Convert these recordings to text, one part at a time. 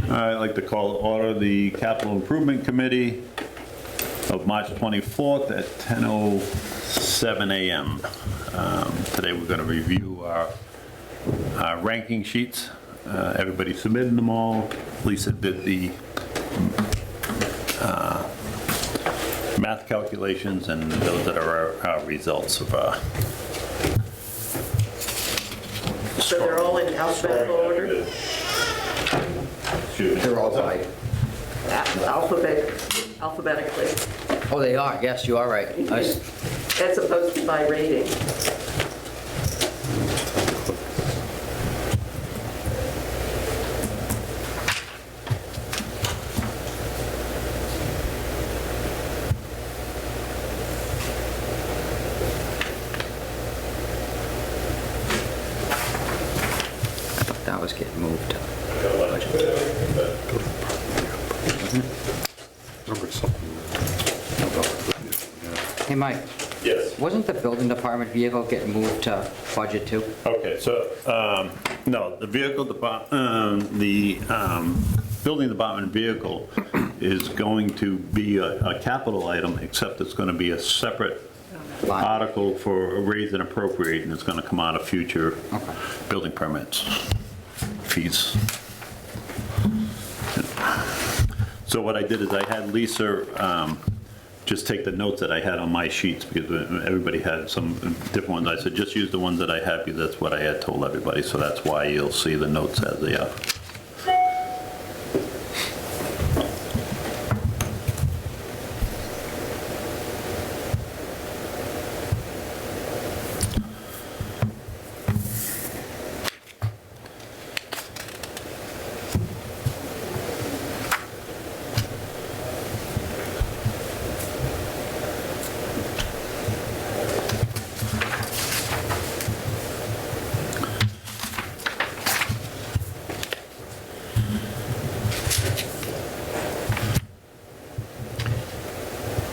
I'd like to call to order the Capital Improvement Committee of March 24th at 10:07 a.m. Today we're going to review our ranking sheets. Everybody submitted them all. Lisa did the math calculations, and those that are our results of So they're all in alphabetical order? They're all tied. Alphabetically, Oh, they are, yes, you are right. as opposed to by rating. That was getting moved. Hey, Mike, Yes. wasn't the building department vehicle getting moved to budget too? Okay, so, no, the vehicle department, the building department vehicle is going to be a capital item, except it's going to be a separate Line. article for raise and appropriate, and it's going to come out of future building permits fees. So what I did is I had Lisa just take the notes that I had on my sheets, because everybody had some different ones. I said, just use the ones that I have, because that's what I had told everybody, so that's why you'll see the notes as they are.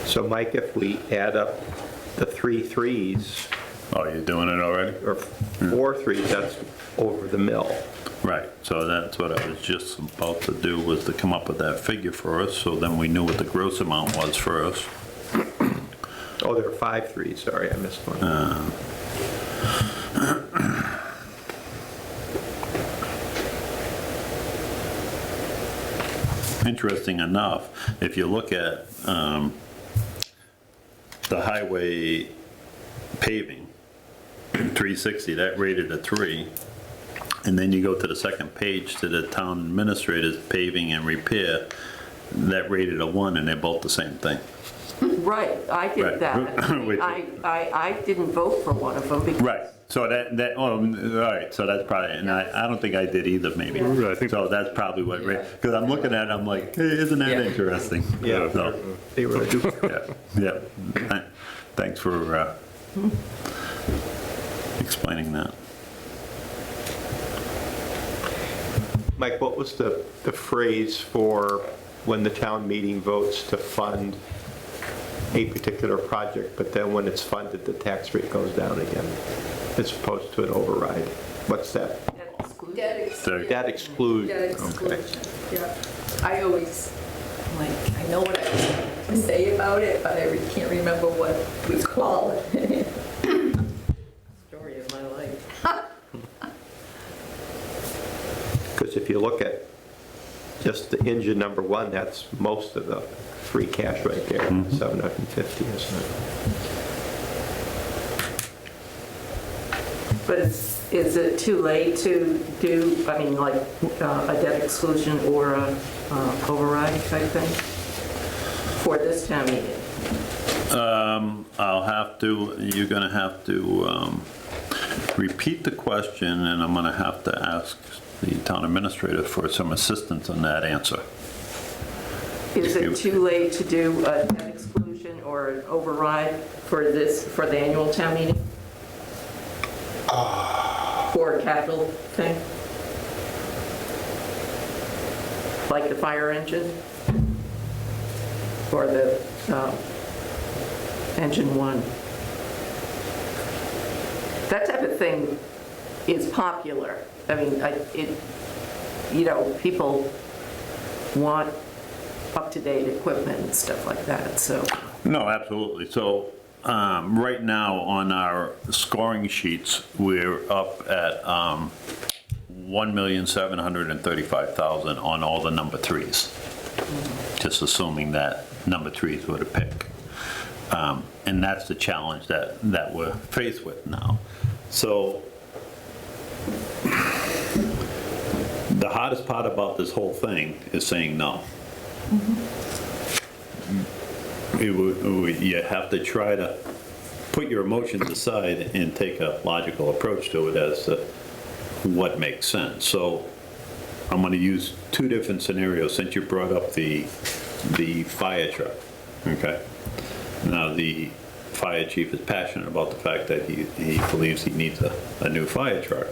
So Mike, if we add up the 3 threes, Oh, you're doing it already? or 4 threes, that's over the mill. Right, so that's what I was just about to do, was to come up with that figure for us, so then we knew what the gross amount was for us. Oh, there are 5 threes, sorry, I missed one. Interesting enough, if you look at the highway paving, 360, that rated a 3. And then you go to the second page to the town administrator's paving and repair, that rated a 1, and they're both the same thing. Right, I Right. did that. Which- I didn't vote for one of them because. Right, so all right, so that's probably, and I don't think I did either, maybe. Right, I think- So that's probably what, because I'm looking at it, I'm like, hey, isn't that Yeah. interesting? Yeah. So, They were, yeah. Thanks for explaining that. Mike, what was the phrase for when the town meeting votes to fund a particular project, but then when it's funded, the tax rate goes down again, as opposed to an override? What's that? Debt exclusion. Debt Okay. exclusion, yeah. I always, like, I know what I have to say about it, but I can't remember what we call it. Story of my life. Because if you look at just the engine number 1, that's most of the free cash right there, 750, isn't it? But is it too late to do, I mean, like, a debt exclusion or a override type thing for this town meeting? You're gonna have to repeat the question, and I'm gonna have to ask the town administrator for some assistance on that answer. Is it too late to do a debt exclusion or an override for the annual town meeting? For a capital thing? Like the fire engine? Or the engine 1? That type of thing is popular. I mean, people want up-to-date equipment and stuff like that, so. No, absolutely. So right now on our scoring sheets, we're up at 1,735,000 on all the number threes. Just assuming that number threes were to pick. And that's the challenge that we're faced with now. So the hardest part about this whole thing is saying no. You have to try to put your emotions aside and take a logical approach to it as to what makes sense. So I'm going to use two different scenarios since you brought up the fire truck, okay? Now, the fire chief is passionate about the fact that he believes he needs a new fire truck.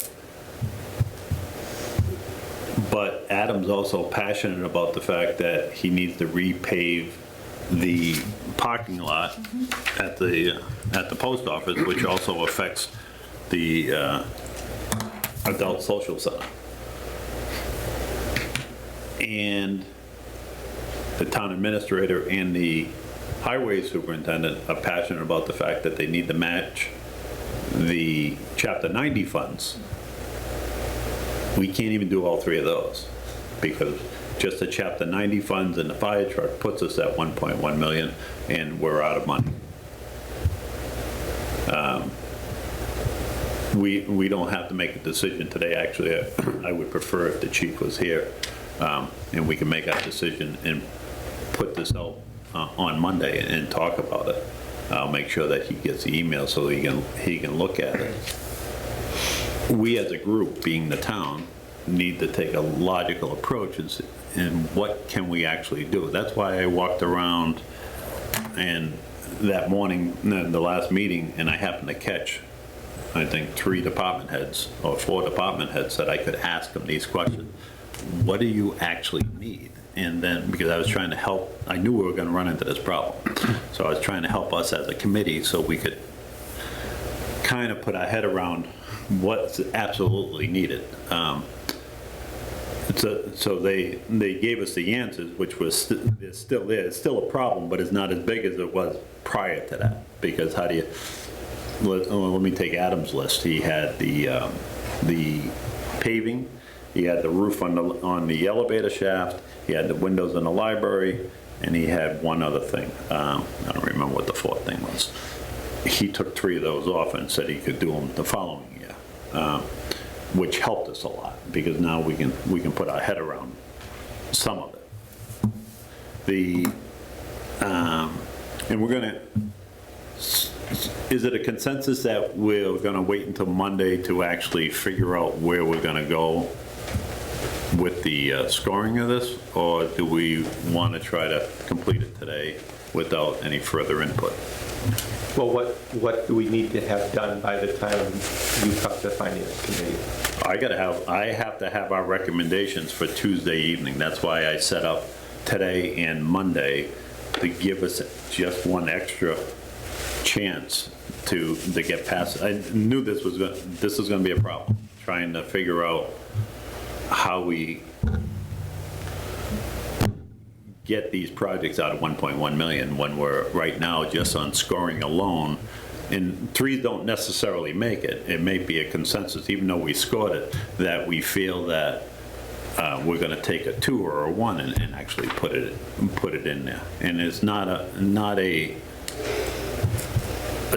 But Adam's also passionate about the fact that he needs to repave the parking lot at the post office, which also affects the adult social center. And the town administrator and the highway superintendent are passionate about the fact that they need to match the Chapter 90 funds. We can't even do all three of those because just the Chapter 90 funds and the fire truck puts us at 1.1 million and we're out of money. We don't have to make a decision today. Actually, I would prefer if the chief was here and we can make that decision and put this out on Monday and talk about it. I'll make sure that he gets the email so he can look at it. We as a group, being the town, need to take a logical approach and what can we actually do. That's why I walked around and that morning, the last meeting, and I happened to catch, I think, 3 department heads or 4 department heads that I could ask them these questions. What do you actually need? And then, because I was trying to help, I knew we were going to run into this problem. So I was trying to help us as a committee so we could kind of put our head around what's absolutely needed. So they gave us the answers, which was it's still a problem, but it's not as big as it was prior to that. Because how do you, let me take Adam's list. He had the paving, he had the roof on the elevator shaft, he had the windows in the library, and he had one other thing. I don't remember what the 4th thing was. He took 3 of those off and said he could do them the following year, which helped us a lot because now we can put our head around some of it. And we're gonna. Is it a consensus that we're gonna wait until Monday to actually figure out where we're gonna go with the scoring of this, or do we want to try to complete it today without any further input? Well, what do we need to have done by the time you come to finance committee? I have to have our recommendations for Tuesday evening. That's why I set up today and Monday to give us just one extra chance to get past. I knew this was going to be a problem, trying to figure out how we get these projects out of 1.1 million when we're right now just on scoring alone. And 3 don't necessarily make it. It may be a consensus, even though we scored it, that we feel that we're going to take a 2 or a 1 and actually put it in there. And it's not a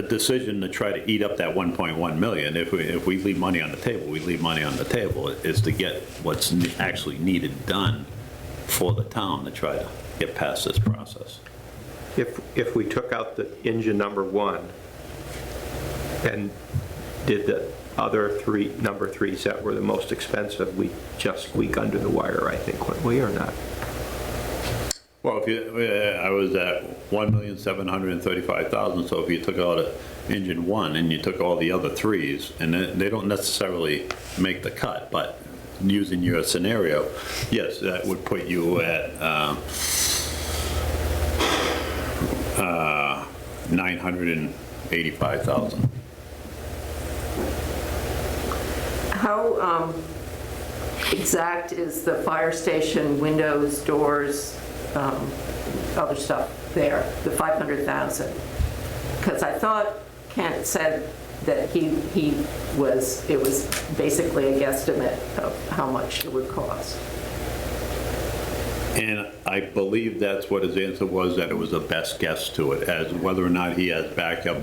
decision to try to eat up that 1.1 million. If we leave money on the table, we leave money on the table. Is to get what's actually needed done for the town to try to get past this process. If we took out the engine number 1 and did the other 3 number 3s that were the most expensive, we just squeak under the wire, I think, wouldn't we, or not? Well, I was at 1,735,000. So if you took out engine 1 and you took all the other 3s, and they don't necessarily make the cut, but using your scenario, yes, that would put you at 985,000. exact is the fire station, windows, doors, other stuff there, the 500,000? Because I thought Kent said that it was basically a guesstimate of how much it would cost. And I believe that's what his answer was, that it was a best guess to it. As whether or not he has backup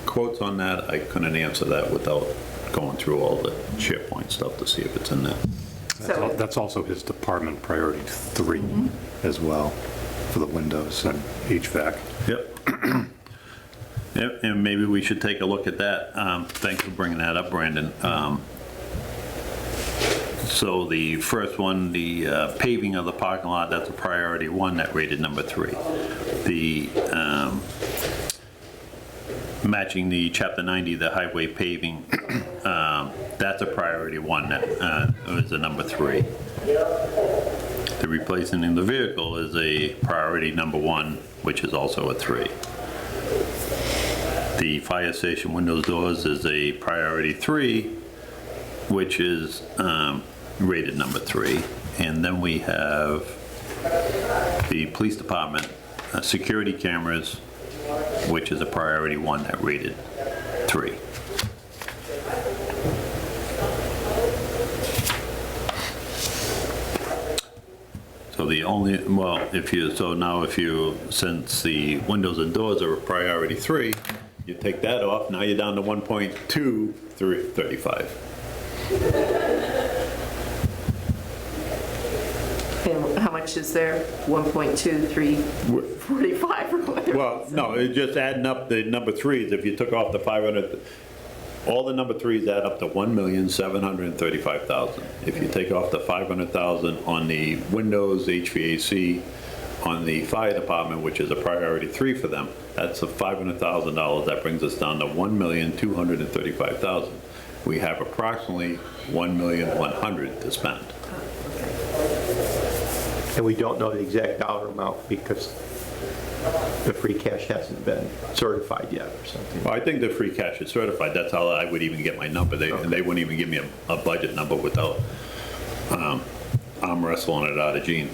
quotes on that, I couldn't answer that without going through all the SharePoint stuff to see if it's in there. So That's also his department priority 3 as well, for the windows and HVAC. Yep. Yep, and maybe we should take a look at that. Thanks for bringing that up, Brandon. So the first one, the paving of the parking lot, that's a priority 1, that rated number 3. The matching the Chapter 90, the highway paving, that's a priority 1, that was a number 3. The replacing in the vehicle is a priority number 1, which is also a 3. The fire station windows, doors is a priority 3, which is rated number 3. And then we have the police department security cameras, which is a priority 1, that rated 3. So the only, well, since the windows and doors are a priority 3, you take that off, now you're down to 1.235. and how much is there? 1.2345 or whatever? Well, no, it's just adding up the number 3s. If you took off the 500, all the number 3s add up to 1,735,000. If you take off the 500,000 on the windows, HVAC, on the fire department, which is a priority 3 for them, that's a $500,000. That brings us down to 1,235,000. We have approximately 1,100,000 to spend. And we don't know the exact dollar amount because the free cash hasn't been certified yet or something. Well, I think the free cash is certified. That's how I would even get my number. They wouldn't even give me a budget number without arm wrestling it out of Gene.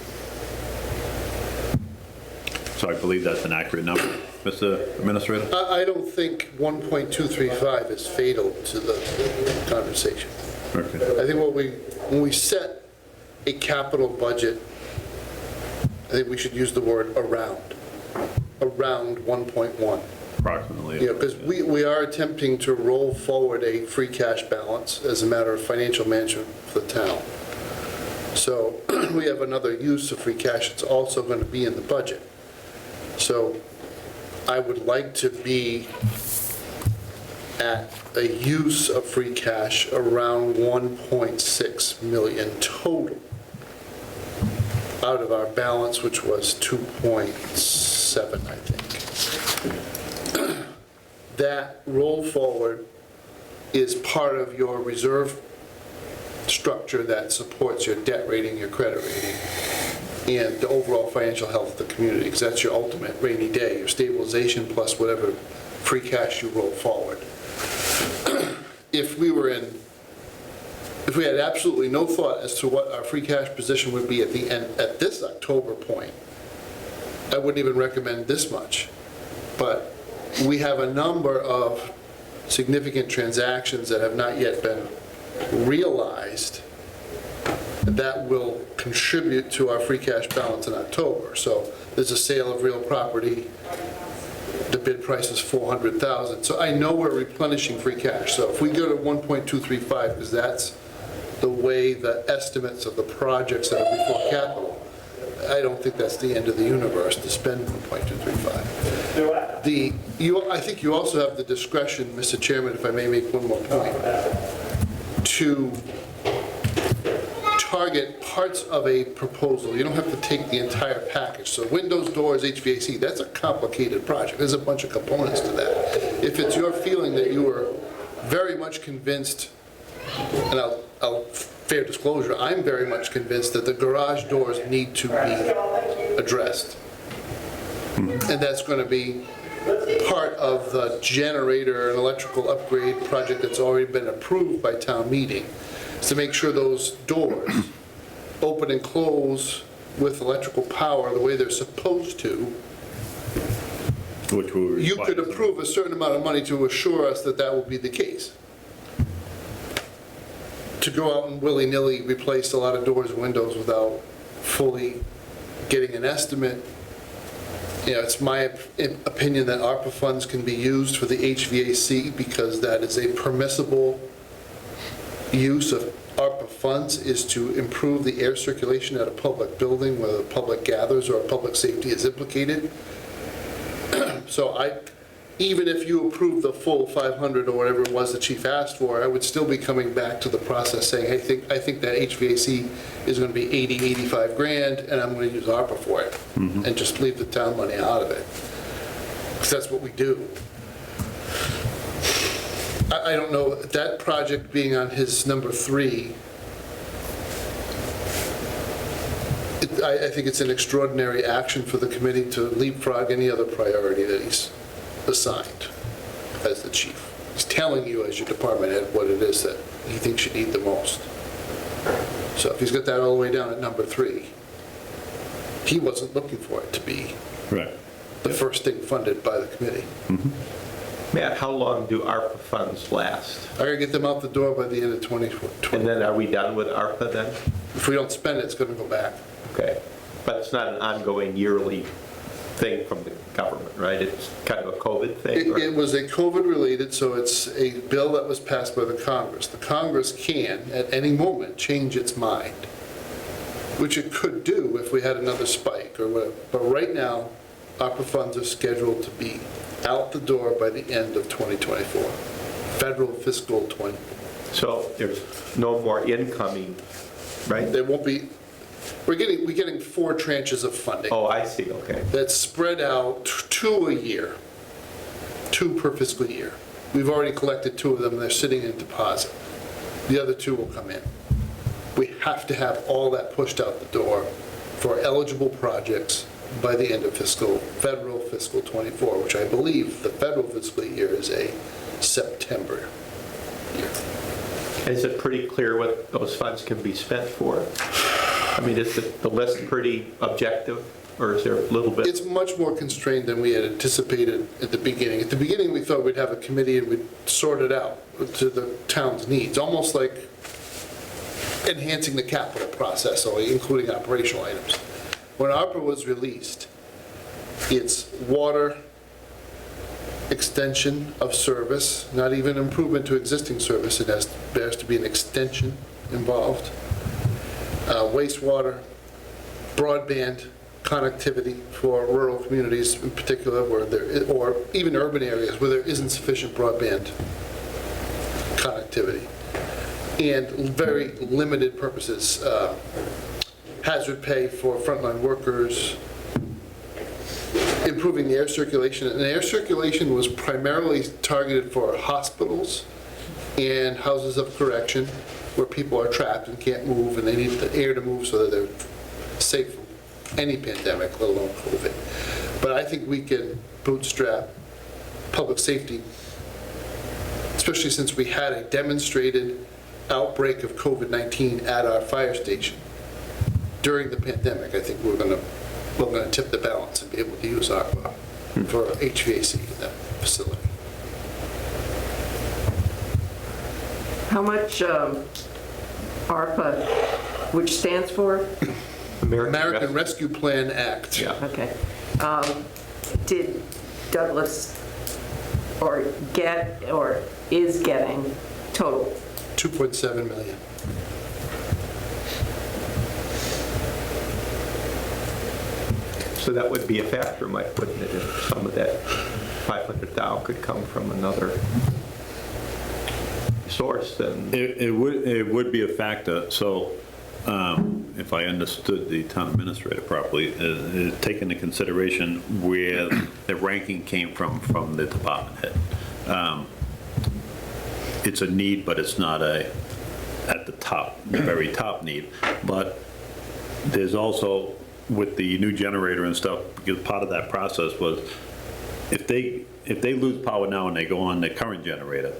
So I believe that's an accurate number. Mr. Administrator? I don't think 1.235 is fatal to the conversation. Okay. I think when we set a capital budget, I think we should use the word around 1.1. Approximately. You know, because we are attempting to roll forward a free cash balance as a matter of financial management for the town. So we have another use of free cash that's also going to be in the budget. So I would like to be at a use of free cash around 1.6 million total out of our balance, which was 2.7, I think. That roll forward is part of your reserve structure that supports your debt rating, your credit rating, and the overall financial health of the community, because that's your ultimate rainy day, your stabilization plus whatever free cash you roll forward. If we had absolutely no thought as to what our free cash position would be at the end, at this October point, I wouldn't even recommend this much. But we have a number of significant transactions that have not yet been realized that will contribute to our free cash balance in October. So there's a sale of real property. The bid price is $400,000. So I know we're replenishing free cash. So if we go to 1.235, because that's the way the estimates of the projects that are before capital, I don't think that's the end of the universe to spend 1.235. I think you also have the discretion, Mr. Chairman, if I may make one more point, to target parts of a proposal. You don't have to take the entire package. So windows, doors, HVAC, that's a complicated project. There's a bunch of components to that. If it's your feeling that you are very much convinced, and I'll fair disclosure, I'm very much convinced that the garage doors need to be addressed. And that's going to be part of the generator and electrical upgrade project that's already been approved by town meeting. is to make sure those doors open and close with electrical power the way they're supposed to. Which will You could require- approve a certain amount of money to assure us that that will be the case. To go out and willy-nilly replace a lot of doors and windows without fully getting an estimate, you know, it's my opinion that ARPA funds can be used for the HVAC because that is a permissible use of ARPA funds, is to improve the air circulation at a public building where the public gathers or public safety is implicated. So even if you approve the full 500 or whatever it was the chief asked for, I would still be coming back to the process saying, hey, I think that HVAC is going to be 80, 85 grand, and I'm going to use ARPA for it, and just leave the town money out of it. Because that's what we do. I don't know, that project being on his number 3, I think it's an extraordinary action for the committee to leapfrog any other priority that he's assigned as the chief. He's telling you as your department head what it is that he thinks you need the most. So if he's got that all the way down at number 3, he wasn't looking for it to be Right. the first thing funded by the committee. Matt, how long do ARPA funds last? I gotta get them out the door by the end of 2020. And then are we done with ARPA then? If we don't spend it, it's gonna go back. Okay. But it's not an ongoing yearly thing from the government, right? It's kind of a COVID thing? or- It was a COVID-related, so it's a bill that was passed by the Congress. The Congress can, at any moment, change its mind, which it could do if we had another spike or whatever. But right now, ARPA funds are scheduled to be out the door by the end of 2024, federal fiscal 20. So there's no more incoming, right? There won't be, we're getting 4 tranches of funding. Oh, I see, okay. That's spread out 2 a year, 2 per fiscal year. We've already collected 2 of them, they're sitting in deposit. The other 2 will come in. We have to have all that pushed out the door for eligible projects by the end of federal fiscal 24, which I believe the federal fiscal year is a September year. Is it pretty clear what those funds can be spent for? I mean, is the list pretty objective, or is there a little bit? It's much more constrained than we had anticipated at the beginning. At the beginning, we thought we'd have a committee and we'd sort it out to the town's needs, almost like enhancing the capital process, or including operational items. When ARPA was released, it's water, extension of service, not even improvement to existing service, there has to be an extension involved. Wastewater, broadband connectivity for rural communities in particular, or even urban areas where there isn't sufficient broadband connectivity, and very limited purposes. Hazard pay for frontline workers, improving the air circulation. And air circulation was primarily targeted for hospitals and houses of correction where people are trapped and can't move, and they need the air to move so that they're safe from any pandemic, let alone COVID. But I think we can bootstrap public safety, especially since we had a demonstrated outbreak of COVID-19 at our fire station during the pandemic. I think we're going to tip the balance and be able to use ARPA for HVAC in that facility. How much ARPA, which stands for? American Rescue Plan Act. Yeah. Okay. Did Douglas get or is getting total? 2.7 million. So that would be a factor, Mike, wouldn't it? If some of that 500,000 could come from another source, then. It would be a factor, so if I understood the town administrator properly, take into consideration where the ranking came from the department head. It's a need, but it's not at the top, the very top need. But there's also, with the new generator and stuff, because part of that process was, if they lose power now and they go on their current generator,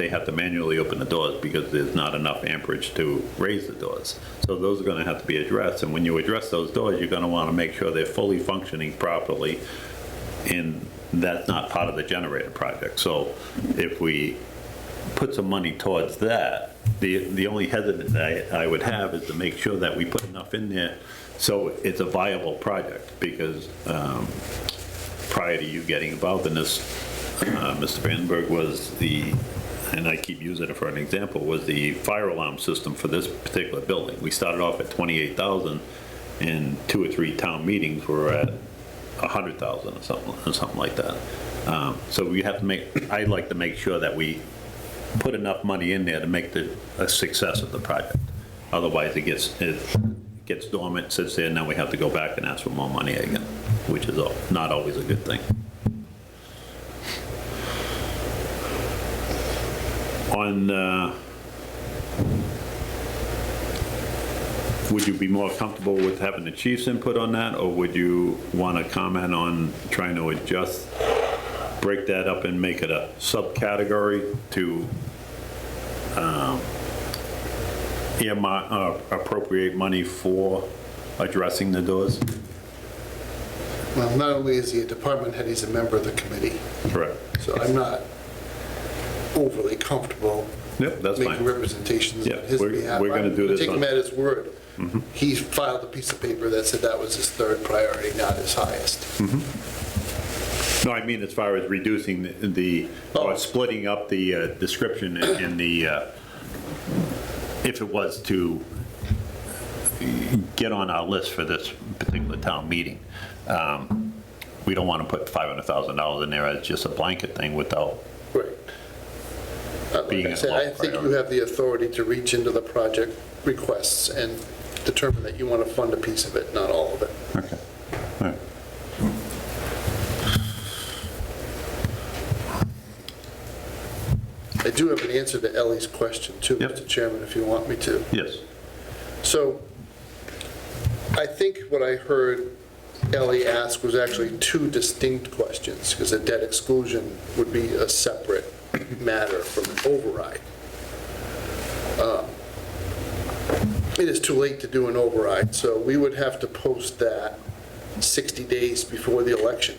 they have to manually open the doors because there's not enough amperage to raise the doors. So those are gonna have to be addressed, and when you address those doors, you're gonna wanna make sure they're fully functioning properly, and that's not part of the generator project. So if we put some money towards that, the only hesitant I would have is to make sure that we put enough in there so it's a viable project, because prior to you getting involved in this, Mr. Vandenberg was and I keep using it for an example, was the fire alarm system for this particular building. We started off at 28,000, and 2 or 3 town meetings were at 100,000 or something like that. So we have to I'd like to make sure that we put enough money in there to make a success of the project. Otherwise, it gets dormant, sits there, and then we have to go back and ask for more money again, which is not always a good thing. Would you be more comfortable with having the chief's input on that, or would you want to comment on trying to break that up and make it a subcategory to appropriate money for addressing the doors? Well, not only is he a department head, he's a member of the committee. Correct. So I'm not overly comfortable Yep, that's making fine. representations Yeah, on his we're behalf. gonna do this Take on- him at his word. He filed a piece of paper that said that was his third priority, not his highest. No, I mean as far as reducing or splitting up the description in the, if it was to get on our list for this particular town meeting, we don't want to put $500,000 in there as just a blanket thing without, Right. Like Being I a said, low I think you priority. have the authority to reach into the project requests and determine that you want to fund a piece of it, not all of it. okay. All right. I do have an answer to Ellie's question too, Yep. Mr. Chairman, if you want me to. Yes. So I think what I heard Ellie ask was actually 2 distinct questions, because a debt exclusion would be a separate matter from an override. It is too late to do an override, so we would have to post that 60 days before the election.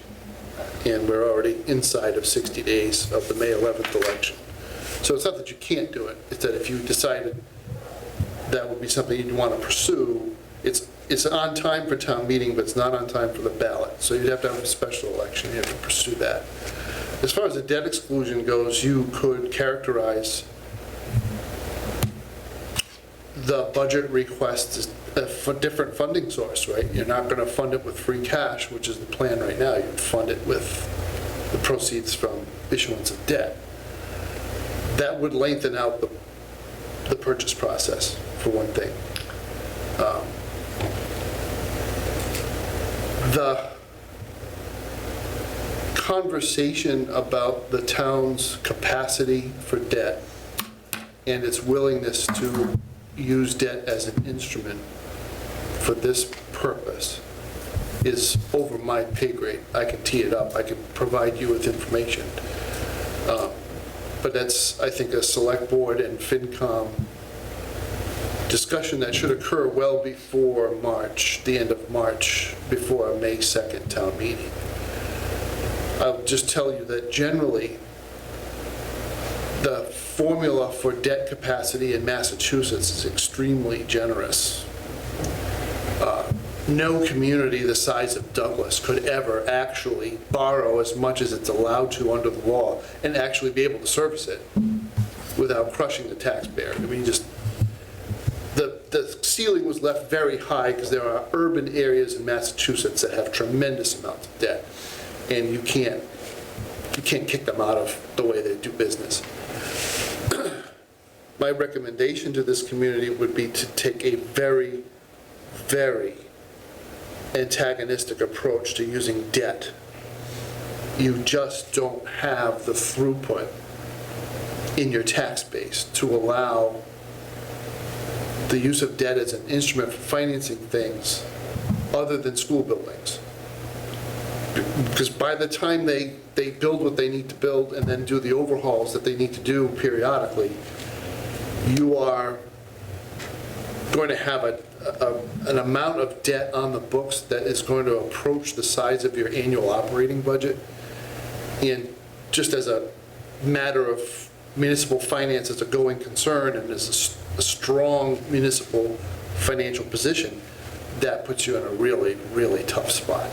And we're already inside of 60 days of the May 11th election. So it's not that you can't do it, it's that if you decided that would be something you'd want to pursue, it's on time for town meeting, but it's not on time for the ballot. So you'd have to have a special election, you have to pursue that. As far as the debt exclusion goes, you could characterize the budget request as a different funding source, right? You're not going to fund it with free cash, which is the plan right now. You'd fund it with the proceeds from issuance of debt. That would lengthen out the purchase process, for one thing. The conversation about the town's capacity for debt and its willingness to use debt as an instrument for this purpose is over my pay grade. I can tee it up, I can provide you with information. But that's, I think, a select board and FinCom discussion that should occur well before March, the end of March, before a May 2nd town meeting. I'll just tell you that generally, the formula for debt capacity in Massachusetts is extremely generous. No community the size of Douglas could ever actually borrow as much as it's allowed to under the law and actually be able to service it without crushing the taxpayer. I mean, just, the ceiling was left very high because there are urban areas in Massachusetts that have tremendous amounts of debt, and you can't kick them out of the way they do business. My recommendation to this community would be to take a very, very antagonistic approach to using debt. You just don't have the throughput in your tax base to allow the use of debt as an instrument for financing things other than school buildings. Because by the time they build what they need to build and then do the overhauls that they need to do periodically, you are going to have an amount of debt on the books that is going to approach the size of your annual operating budget. And just as a matter of municipal finance as a going concern and as a strong municipal financial position, that puts you in a really, really tough spot.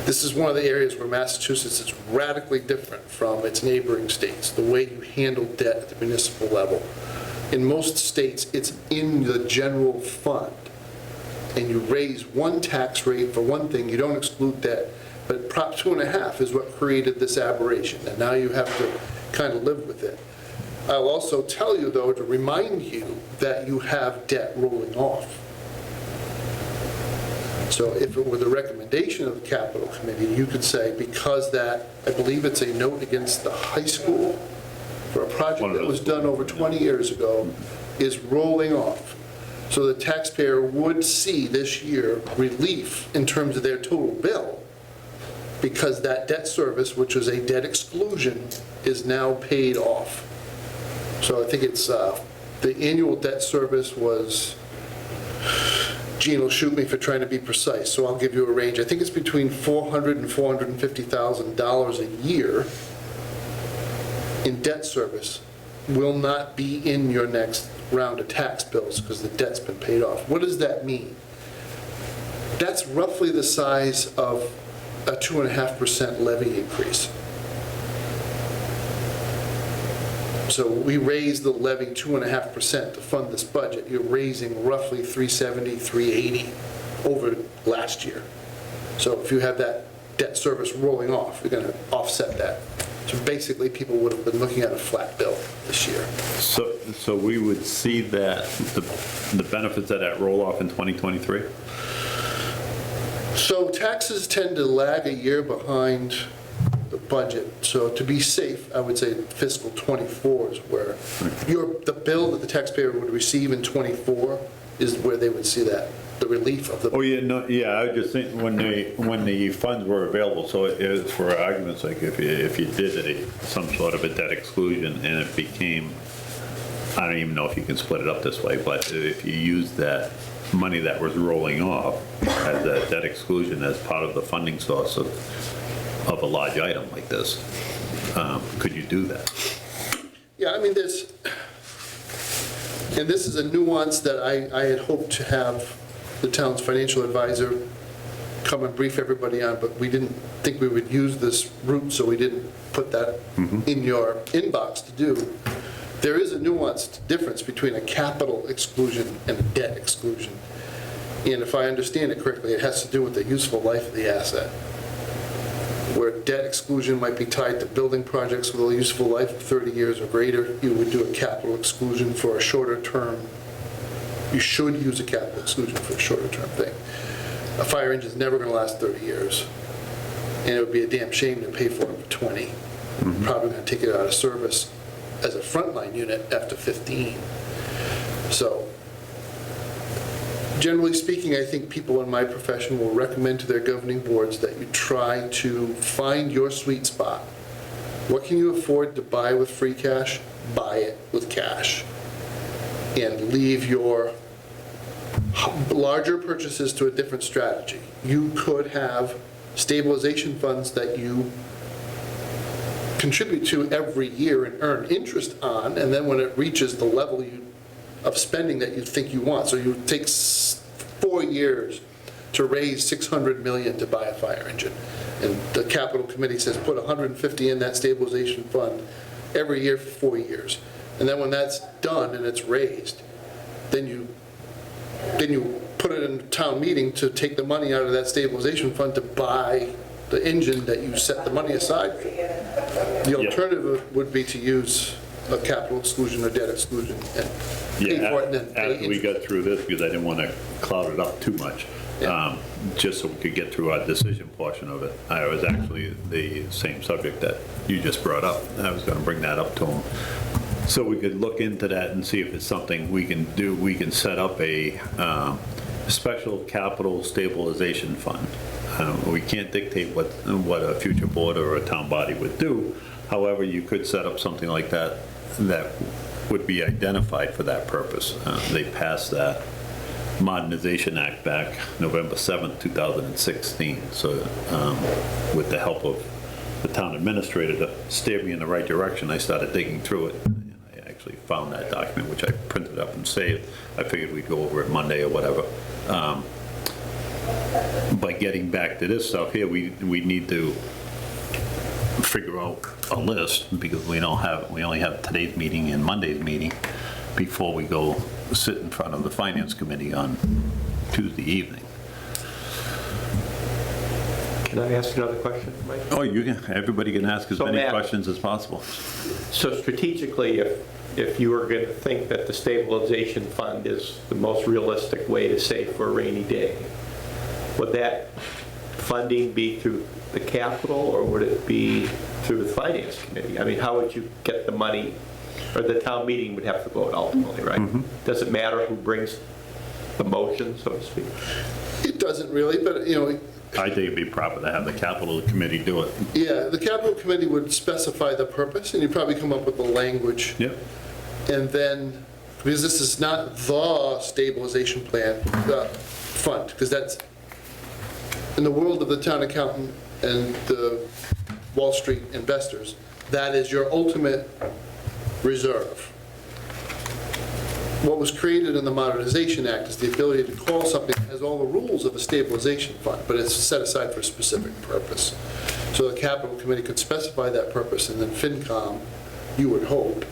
This is one of the areas where Massachusetts is radically different from its neighboring states, the way you handle debt at the municipal level. In most states, it's in the general fund, and you raise one tax rate for one thing, you don't exclude debt, but Prop 2.5 is what created this aberration, and now you have to kind of live with it. I'll also tell you, though, to remind you that you have debt rolling off. So if it were the recommendation of the capital committee, you could say, because that, I believe it's a note against the high school for a project that was done over 20 years ago, is rolling off. So the taxpayer would see this year relief in terms of their total bill, because that debt service, which was a debt exclusion, is now paid off. So I think it's, the annual debt service was, Gene will shoot me for trying to be precise, so I'll give you a range. I think it's between $400,000 and $450,000 a year in debt service will not be in your next round of tax bills because the debt's been paid off. What does that mean? That's roughly the size of a 2.5% levy increase. So we raised the levy 2.5% to fund this budget. You're raising roughly 370, 380 over last year. So if you have that debt service rolling off, you're going to offset that. So basically, people would have been looking at a flat bill this year. So we would see that, the benefits of that roll off in 2023? So taxes tend to lag a year behind the budget. So to be safe, I would say fiscal '24 is where the bill that the taxpayer would receive in '24 is where they would see that, the relief of the. Oh, yeah, no, yeah, I was just thinking when the funds were available, so it is for argument's sake, if you did some sort of a debt exclusion and it became, I don't even know if you can split it up this way, but if you use that money that was rolling off as a debt exclusion as part of the funding source of a large item like this, could you do that? Yeah, I mean, and this is a nuance that I had hoped to have the town's financial advisor come and brief everybody on, but we didn't think we would use this route, so we didn't put that in your inbox to do. There is a nuanced difference between a capital exclusion and a debt exclusion. And if I understand it correctly, it has to do with the useful life of the asset. Where debt exclusion might be tied to building projects with a useful life of 30 years or greater, you would do a capital exclusion for a shorter term. You should use a capital exclusion for a shorter term thing. A fire engine's never going to last 30 years, and it would be a damn shame to pay for it for 20. Probably going to take it out of service as a frontline unit after 15. So generally speaking, I think people in my profession will recommend to their governing boards that you try to find your sweet spot. What can you afford to buy with free cash? Buy it with cash. And leave your larger purchases to a different strategy. You could have stabilization funds that you contribute to every year and earn interest on, and then when it reaches the level of spending that you think you want. So you take 4 years to raise $600 million to buy a fire engine. And the capital committee says put 150 in that stabilization fund every year for 4 years. And then when that's done and it's raised, then you put it in town meeting to take the money out of that stabilization fund to buy the engine that you set the money aside for. The alternative would be to use a capital exclusion or debt exclusion and pay for it and then pay After we got through this, because I didn't want to cloud it up too much, just so we could get through our decision portion of it. I was actually the same subject that you just brought up. I was going to bring that up to him. So we could look into that and see if it's something we can do. We can set up a special capital stabilization fund. We can't dictate what a future board or a town body would do. However, you could set up something like that that would be identified for that purpose. They passed that Modernization Act back November 7th, 2016. So with the help of the town administrator to steer me in the right direction, I started digging through it. And I actually found that document, which I printed up and saved. I figured we'd go over it Monday or whatever. By getting back to this stuff here, we need to figure out a list, because we only have today's meeting and Monday's meeting before we go sit in front of the Finance Committee on Tuesday evening. Can I ask another question, Mike? Oh, everybody can ask as So, many Matt, questions as possible. So strategically, if you were going to think that the stabilization fund is the most realistic way to save for a rainy day, would that funding be through the capital, or would it be through the Finance Committee? I mean, how would you get the money, or the town meeting would have to vote ultimately, right? Does it matter who brings the motion, so to speak? It doesn't really, but, I think it'd be proper to have the capital committee do it. yeah, the capital committee would specify the purpose, and you'd probably come up with the language. Yep. And then, because this is not the stabilization plan, fund, because that's, in the world of the town accountant and the Wall Street investors, that is your ultimate reserve. What was created in the Modernization Act is the ability to call something that has all the rules of a stabilization fund, but it's set aside for a specific purpose. So the capital committee could specify that purpose, and then FinCom, you would hope,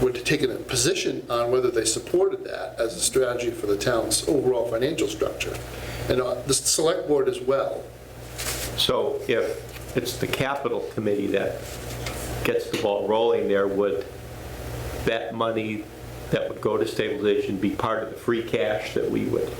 would take a position on whether they supported that as a strategy for the town's overall financial structure. And the select board as well. So if it's the capital committee that gets the ball rolling there, would that money that would go to stabilization be part of the free cash that we would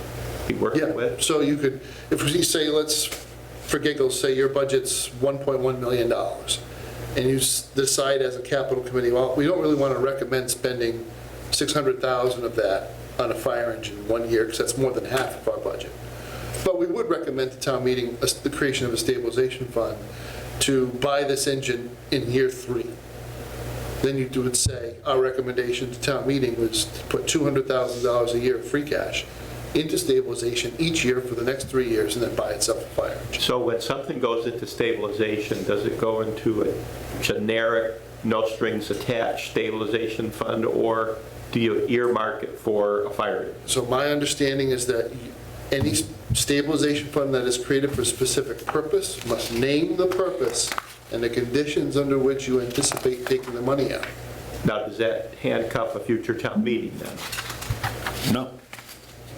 be working with? So you could, if we say, let's, for giggles, say your budget's $1.1 million, and you decide as a capital committee, well, we don't really want to recommend spending $600,000 of that on a fire engine 1 year, because that's more than half of our budget. But we would recommend to town meeting the creation of a stabilization fund to buy this engine in year 3. Then you would say, our recommendation to town meeting was to put $200,000 a year of free cash into stabilization each year for the next 3 years, and then buy itself a fire engine. So when something goes into stabilization, does it go into a generic, no strings attached stabilization fund, or do you earmark it for a fire engine? So my understanding is that any stabilization fund that is created for a specific purpose must name the purpose and the conditions under which you anticipate taking the money out. Now, does that handcuff a future town meeting then? No.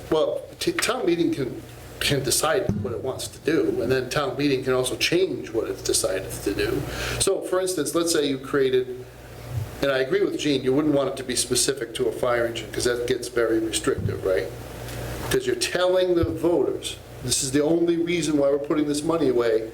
Well, town meeting can decide what it wants to do, and then town meeting can also change what it's decided to do. So, for instance, let's say you created, and I agree with Gene, you wouldn't want it to be specific to a fire engine, because that gets very restrictive, right? Because you're telling the voters, this is the only reason why we're putting this money away.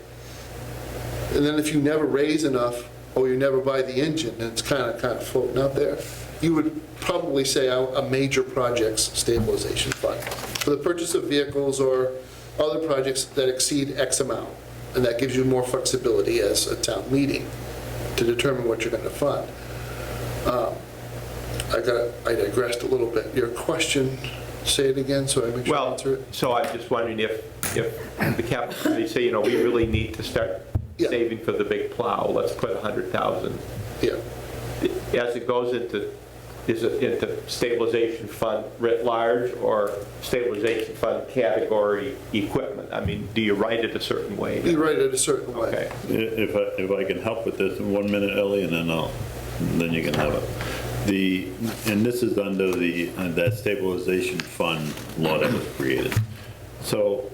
And then if you never raise enough, or you never buy the engine, and it's kind of floating out there, you would probably say a major projects stabilization fund for the purchase of vehicles or other projects that exceed X amount. And that gives you more flexibility as a town meeting to determine what you're going to fund. I digressed a little bit. Your question, say it again so I make sure I answer it. So I'm just wondering if the capital committee say, we really need to start saving for the big plow, let's put 100,000. Yeah. As it goes into, is it into stabilization fund writ large, or stabilization fund category equipment? I mean, do you write it a certain way? You write it a certain way. Okay. If I can help with this in 1 minute, Ellie, and then you can have it. And this is under that stabilization fund law that was created. So,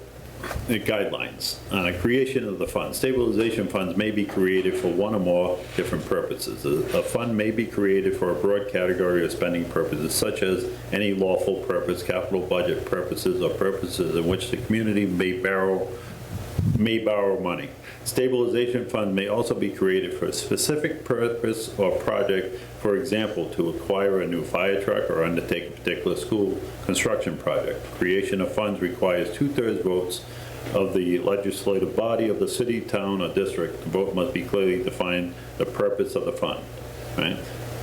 the guidelines on a creation of the fund. Stabilization funds may be created for one or more different purposes. A fund may be created for a broad category of spending purposes, such as any lawful purpose, capital budget purposes, or purposes in which the community may borrow money. Stabilization fund may also be created for a specific purpose or project, for example, to acquire a new fire truck or undertake a particular school construction project. Creation of funds requires 2/3 votes of the legislative body of the city, town, or district. The vote must be clearly defined the purpose of the fund, right?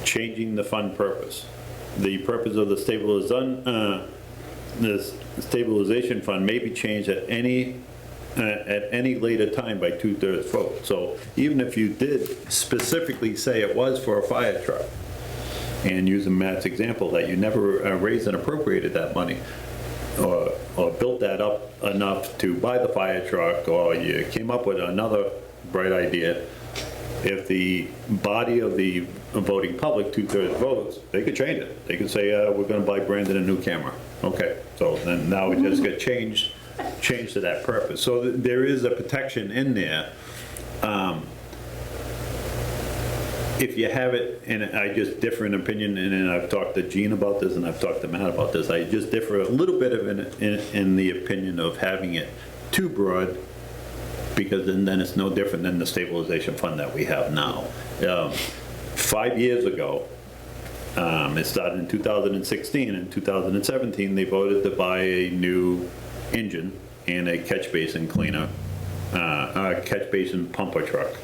Changing the fund purpose. The purpose of the stabilization fund may be changed at any later time by 2/3 vote. So even if you did specifically say it was for a fire truck, and using Matt's example, that you never raised and appropriated that money, or built that up enough to buy the fire truck, or you came up with another bright idea, if the body of the voting public, 2/3 votes, they could change it. They could say, we're gonna buy Brandon a new camera. Okay, so then now it just got changed to that purpose. So there is a protection in there. If you have it, and I just differ in opinion, and I've talked to Gene about this, and I've talked to Matt about this, I just differ a little bit in the opinion of having it too broad, because then it's no different than the stabilization fund that we have now. 5 years ago, it started in 2016, in 2017, they voted to buy a new engine and a catch basin cleaner, a catch basin pumper truck.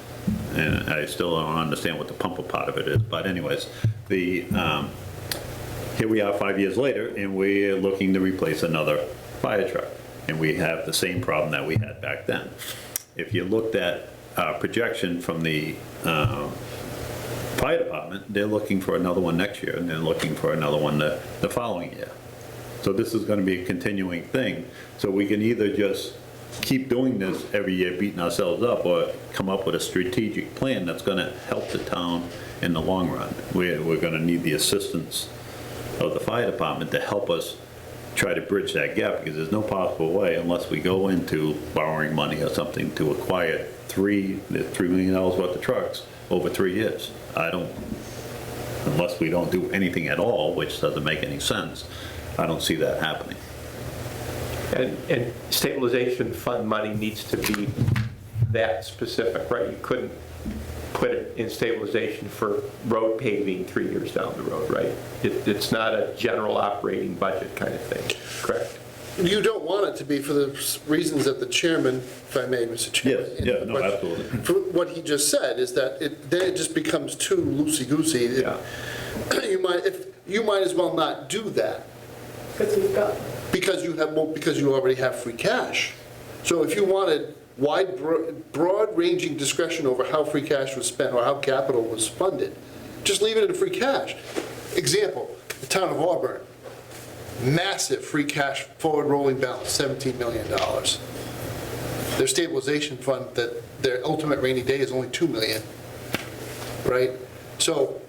And I still don't understand what the pumper part of it is, but anyways, here we are 5 years later, and we're looking to replace another fire truck, and we have the same problem that we had back then. If you looked at projection from the fire department, they're looking for another one next year, and they're looking for another one the following year. So this is gonna be a continuing thing, so we can either just keep doing this every year, beating ourselves up, or come up with a strategic plan that's gonna help the town in the long run. We're gonna need the assistance of the fire department to help us try to bridge that gap, because there's no possible way, unless we go into borrowing money or something, to acquire $3 million worth of trucks over 3 years. Unless we don't do anything at all, which doesn't make any sense, I don't see that happening. And stabilization fund money needs to be that specific, right? You couldn't put it in stabilization for road paving 3 years down the road, right? It's not a general operating budget kind of thing, correct? You don't want it to be for the reasons that the chairman, if I may, Mr. Chairman. Yes, yeah, no, absolutely. For what he just said is that then it just becomes too loosey-goosey. Yeah. You might as well not do that. Because we've got, Because you already have free cash. So if you wanted broad-ranging discretion over how free cash was spent or how capital was funded, just leave it in free cash. Example, the town of Auburn, massive free cash forward rolling balance, $17 million. Their stabilization fund, that their ultimate rainy day is only $2 million, right? So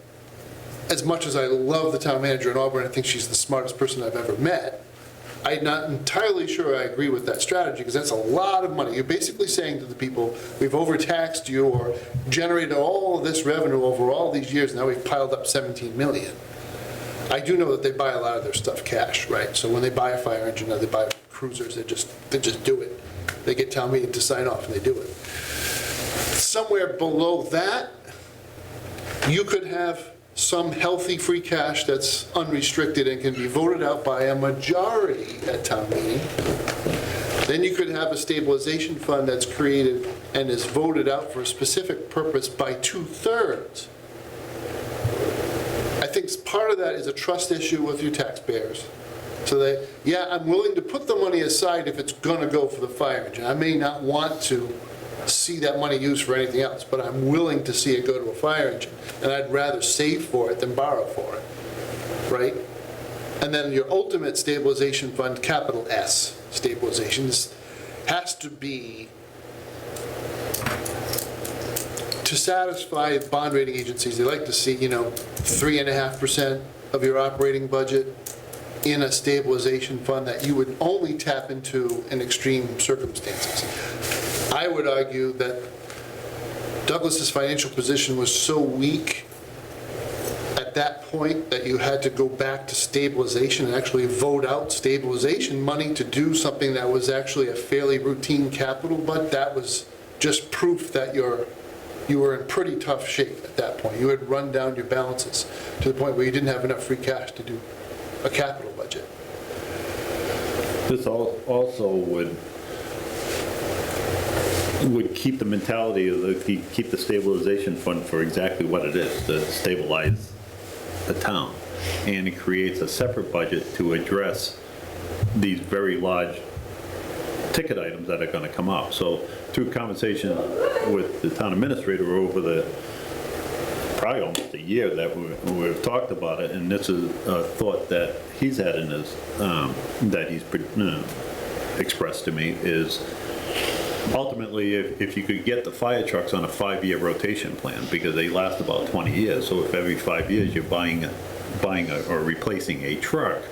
as much as I love the town manager in Auburn, I think she's the smartest person I've ever met, I'm not entirely sure I agree with that strategy, because that's a lot of money. You're basically saying to the people, we've overtaxed you or generated all of this revenue over all these years, now we've piled up 17 million. I do know that they buy a lot of their stuff cash, right? So when they buy a fire engine or they buy cruisers, they just do it. They get town meeting to sign off and they do it. Somewhere below that, you could have some healthy free cash that's unrestricted and can be voted out by a majority at town meeting. Then you could have a stabilization fund that's created and is voted out for a specific purpose by 2/3. I think part of that is a trust issue with your taxpayers. So that, yeah, I'm willing to put the money aside if it's gonna go for the fire engine. I may not want to see that money used for anything else, but I'm willing to see it go to a fire engine, and I'd rather save for it than borrow for it, right? And then your ultimate stabilization fund, capital S stabilization, has to be to satisfy bond rating agencies. They like to see, 3.5% of your operating budget in a stabilization fund that you would only tap into in extreme circumstances. I would argue that Douglas's financial position was so weak at that point that you had to go back to stabilization and actually vote out stabilization money to do something that was actually a fairly routine capital, but that was just proof that you were in pretty tough shape at that point. You had run down your balances to the point where you didn't have enough free cash to do a capital budget. This also would would keep the mentality of keep the stabilization fund for exactly what it is, to stabilize the town. And it creates a separate budget to address these very large ticket items that are going to come up. So through conversation with the town administrator over probably almost a year that we've talked about it, and this is a thought that he's had in his, that he's expressed to me, is ultimately if you could get the fire trucks on a 5-year rotation plan, because they last about 20 years, so if every 5 years you're buying or replacing a truck,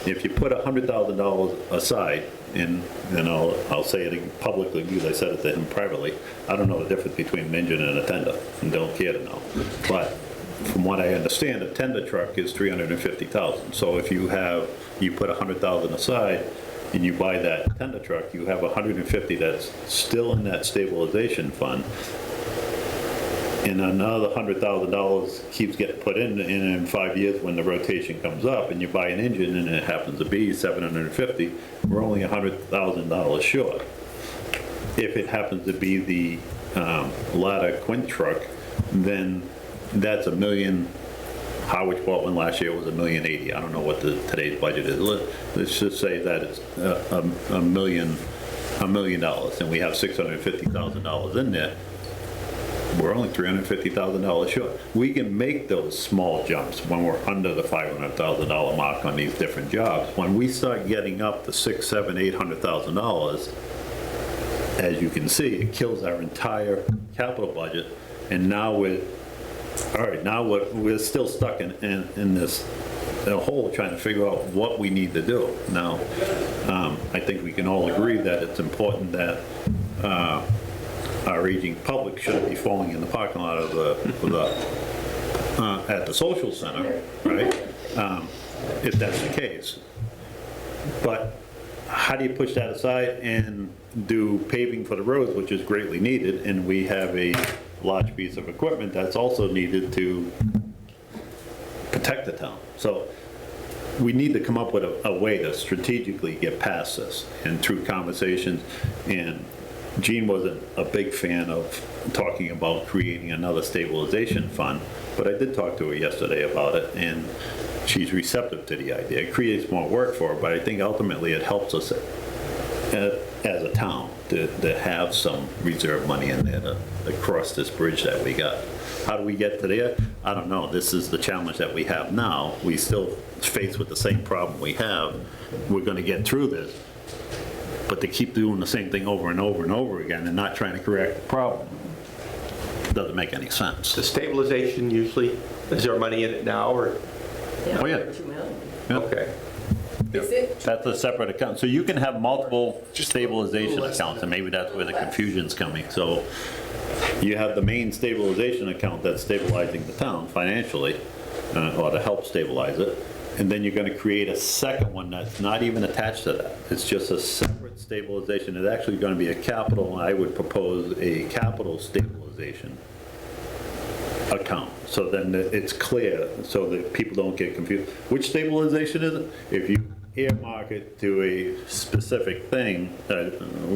if you put $100,000 aside, and I'll say it publicly because I said it to him privately, I don't know the difference between an engine and a tender, and don't care to know. But from what I understand, a tender truck is $350,000. So if you put $100,000 aside and you buy that tender truck, you have $150,000 that's still in that stabilization fund, and another $100,000 keeps getting put in 5 years when the rotation comes up, and you buy an engine and it happens to be $750,000, we're only $100,000 short. If it happens to be the ladder quint truck, then that's $1 million. Howard Waltman last year was $1,080,000. I don't know what today's budget is. Let's just say that it's $1 million, and we have $650,000 in there. We're only $350,000 short. We can make those small jumps when we're under the $500,000 mark on these different jobs. When we start getting up to $600,000, $700,000, $800,000, as you can see, it kills our entire capital budget. And now we're still stuck in this hole trying to figure out what we need to do. Now, I think we can all agree that it's important that our aging public shouldn't be falling in the parking lot of at the social center, right? If that's the case. But how do you push that aside and do paving for the roads, which is greatly needed, and we have a large piece of equipment that's also needed to protect the town? So we need to come up with a way to strategically get past this, and through conversations. And Jean wasn't a big fan of talking about creating another stabilization fund, but I did talk to her yesterday about it, and she's receptive to the idea. It creates more work for her, but I think ultimately it helps us as a town to have some reserve money in there to cross this bridge that we got. How do we get to there? I don't know. This is the challenge that we have now. We still faced with the same problem we have. We're going to get through this. But to keep doing the same thing over and over and over again and not trying to correct the problem doesn't make any sense. The stabilization usually, is there money in it now, or? Oh, yeah. $2 million. Yep. Okay. Is it? That's a separate account. So you can have multiple Just stabilization a little less than accounts, and maybe that's where the confusion's coming. So you have the main stabilization account that's stabilizing the town financially, or to help stabilize it. And then you're going to create a second one that's not even attached to that. It's just a separate stabilization. It's actually going to be a capital, I would propose a capital stabilization account. So then it's clear, so that people don't get confused. Which stabilization is it? If you earmark it to a specific thing,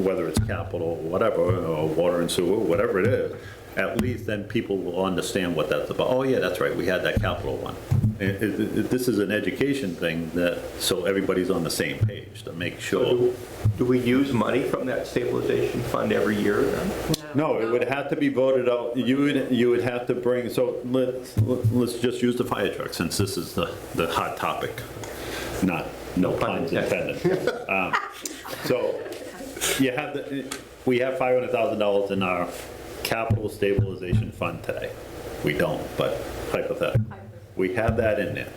whether it's capital or whatever, or water and sewer, whatever it is, at least then people will understand what that's about. Oh yeah, that's right, we had that capital one. This is an education thing, so everybody's on the same page to make sure. Do we use money from that stabilization fund every year then? No, it would have to be voted out. You would have to bring, so let's just use the fire truck, since this is the hot topic. No puns intended. So we have $500,000 in our capital stabilization fund today. We don't, but hypothetically. We have that in there.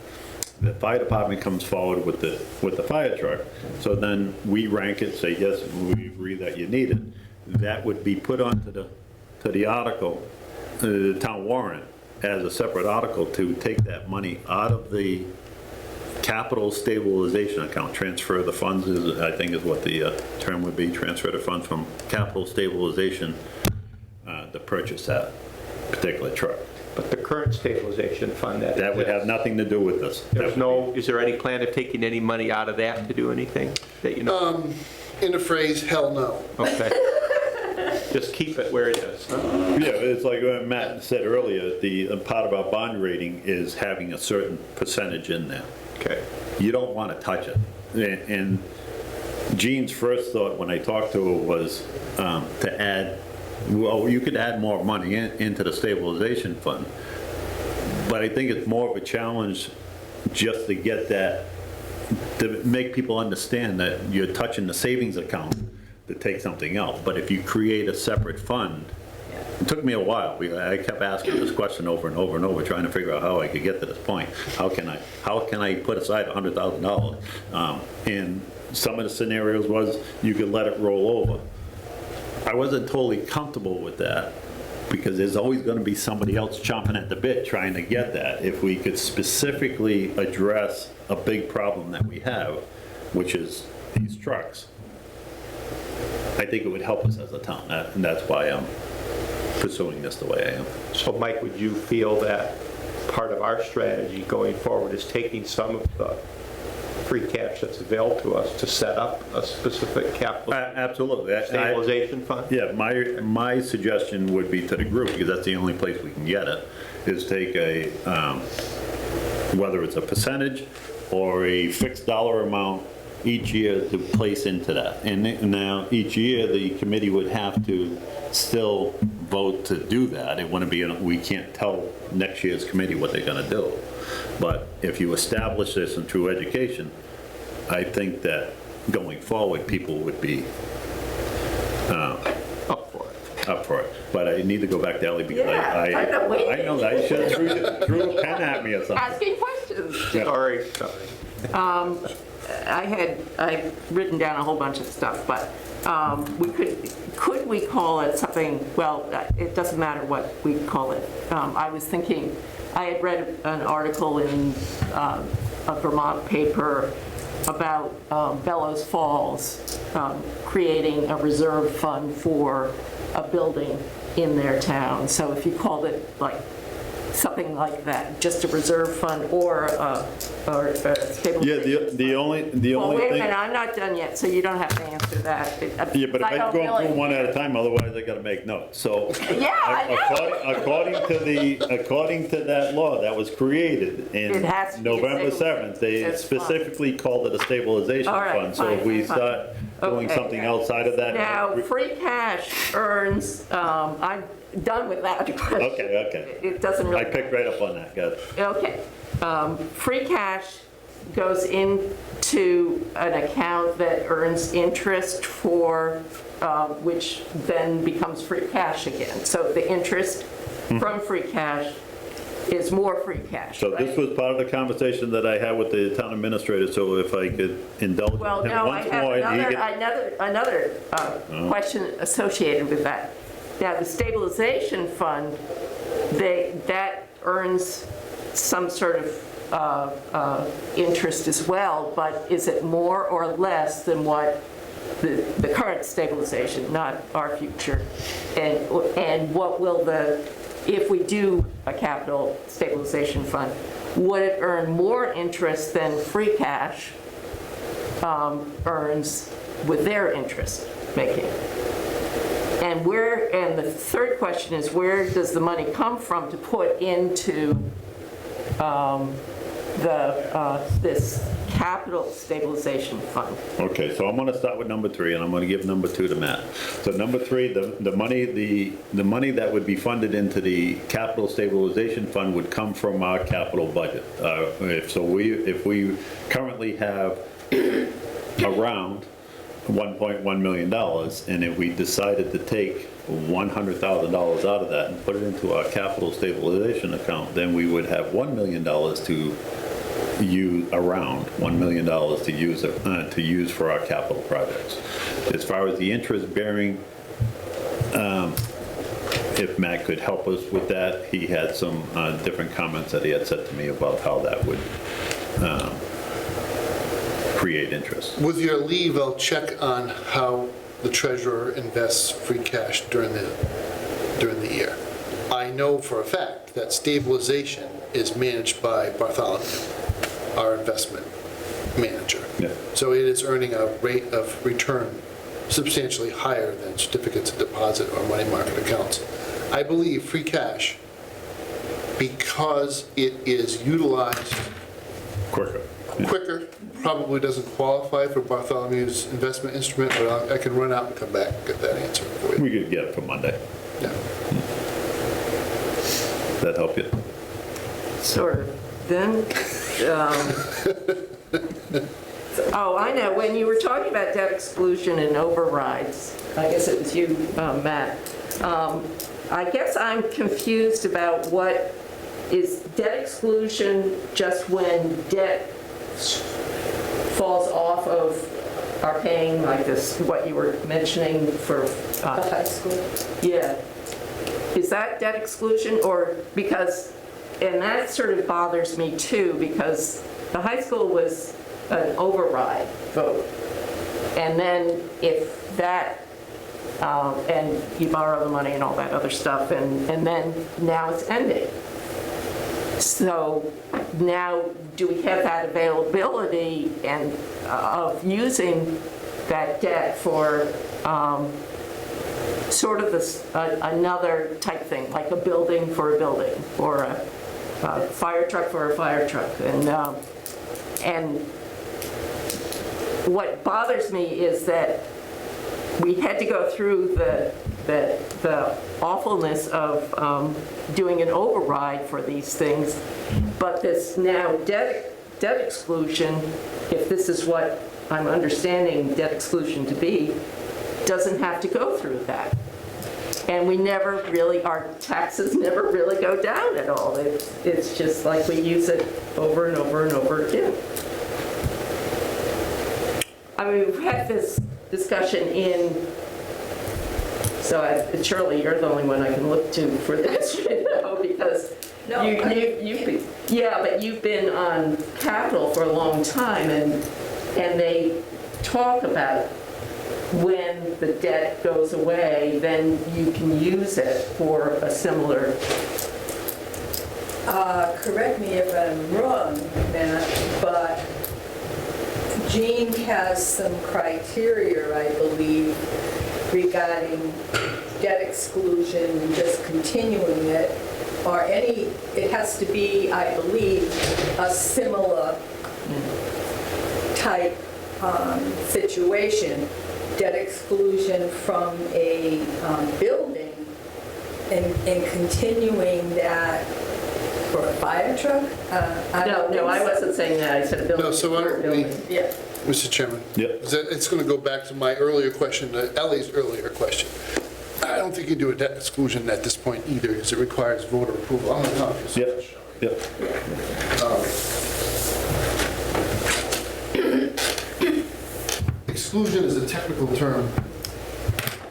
The fire department comes forward with the fire truck, so then we rank it, say, yes, we agree that you need it. That would be put onto the article, the town warrant, as a separate article to take that money out of the capital stabilization account, transfer the funds, I think is what the term would be, transfer the funds from capital stabilization to purchase that particular truck. But the current stabilization fund That would have nothing to do with this. is there any plan of taking any money out of that to do anything that you know? In a phrase, hell no. Okay. just keep it where it is. Yeah, it's like what Matt said earlier, the part of our bond rating is having a certain percentage in there. Okay. You don't want to touch it. And Jean's first thought when I talked to her was to add, well, you could add more money into the stabilization fund. But I think it's more of a challenge just to get that, to make people understand that you're touching the savings account to take something else. But if you create a separate fund, it took me a while. I kept asking this question over and over and over, trying to figure out how I could get to this point. How can I put aside $100,000? And some of the scenarios was you could let it roll over. I wasn't totally comfortable with that because there's always going to be somebody else chomping at the bit trying to get that. If we could specifically address a big problem that we have, which is these trucks, I think it would help us as a town, and that's why I'm pursuing this the way I am. So Mike, would you feel that part of our strategy going forward is taking some of the free cash that's available to us to set up a specific capital Absolutely. stabilization fund? Yeah, my suggestion would be to the group, because that's the only place we can get it, is take a, whether it's a percentage or a fixed dollar amount each year to place into that. And now, each year, the committee would have to still vote to do that. It wouldn't be, we can't tell next year's committee what they're gonna do. But if you establish this in true education, I think that going forward, people would be Up for it. up for it. But I need to go back to Ellie because Yeah, I've been waiting. I know, I should have threw a pen at me or something. Asking questions. Sorry. I've written down a whole bunch of stuff, but could we call it something, well, it doesn't matter what we call it. I was thinking, I had read an article in a Vermont paper about Bellows Falls creating a reserve fund for a building in their town. So if you called it like something like that, just a reserve fund or a stabilization. Yeah, the only Well, wait a thing. minute, I'm not done yet, so you don't have to answer that. Yeah, but if I don't go really- through one at a time, otherwise I gotta make notes. So Yeah, I know. according to that law that was created It in has to be a November stabilization 7th, they fund. specifically called it a stabilization All right, fund. So if fine, we fine. start doing Okay. something outside of that. Now, free cash earns, I'm done with that question. Okay. It doesn't really. I picked right up on that, good. Okay. Free cash goes into an account that earns interest for, which then becomes free cash again. So the interest from free cash is more free cash, So this right? was part of the conversation that I had with the town administrator, so if I could indulge Well, him no, I once have more. and he another question associated with that. Now, the stabilization fund, that earns some sort of interest as well, but is it more or less than what the current stabilization, not our future? And what will if we do a capital stabilization fund, would it earn more interest than free cash earns with their interest making? And the third question is, where does the money come from to put into this capital stabilization fund? Okay, so I'm gonna start with number 3, and I'm gonna give number 2 to Matt. So number 3, the money that would be funded into the capital stabilization fund would come from our capital budget. If we currently have around $1.1 million, and if we decided to take $100,000 out of that and put it into our capital stabilization account, then we would have $1 million to use, around $1 million to use for our capital projects. As far as the interest bearing, if Matt could help us with that, he had some different comments that he had said to me about how that would create interest. With your leave, I'll check on how the treasurer invests free cash during the year. I know for a fact that stabilization is managed by Bartholomew, our investment manager. Yeah. So it is earning a rate of return substantially higher than certificates of deposit or money market accounts. I believe free cash, because it is utilized Quicker. quicker, probably doesn't qualify for Bartholomew's investment instrument, but I can run out and come back and get that answer for you. We could get it for Monday. Yeah. Does that help you? Sort of. Then, oh, I know, when you were talking about debt exclusion and overrides, I guess it was you, Matt, I guess I'm confused about what is debt exclusion just when debt falls off of our paying, like this, what you were mentioning for, The high school. yeah. Is that debt exclusion, or because, and that sort of bothers me too, because the high school was an override vote. And then if that, and you borrow the money and all that other stuff, and then now it's ending. So now, do we have that availability and of using that debt for sort of this, another type thing, like a building for a building, or a fire truck for a fire truck? And what bothers me is that we had to go through the awfulness of doing an override for these things, but this now debt exclusion, if this is what I'm understanding debt exclusion to be, doesn't have to go through that. And we never really, our taxes never really go down at all. It's just like we use it over and over and over again. I mean, we've had this discussion in, so surely you're the only one I can look to for this, you know, because No, yeah, but you've been on Capital for a long time, and they talk about when the debt goes away, then you can use it for a similar. Correct me if I'm wrong, Matt, but Jean has some criteria, I believe, regarding debt exclusion and just continuing it, or any, it has to be, I believe, a similar type situation, debt exclusion from a building and continuing that for a fire truck? No, I wasn't saying that. I said a building. No, so why don't we, Yeah. Mr. Chairman? Yep. It's going to go back to my earlier question, Ellie's earlier question. I don't think you do a debt exclusion at this point either, because it requires voter approval. I'm going to talk to you. Yep. Exclusion is a technical term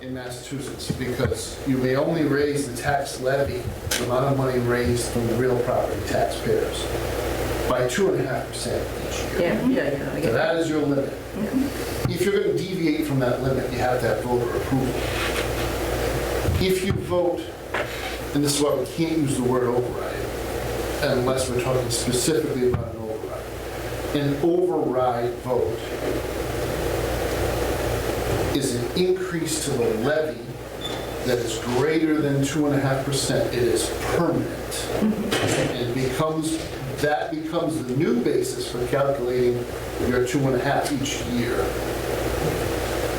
in Massachusetts because you may only raise the tax levy, the amount of money raised from the real property taxpayers, by 2.5% each year. Yeah. I So get that is your limit. If you're going to deviate from that limit, you have to have voter approval. If you vote, and this is why we can't use the word override, unless we're talking specifically about an override. An override vote is an increase to the levy that is greater than 2.5%. It is permanent. And that becomes the new basis for calculating your 2.5 each year.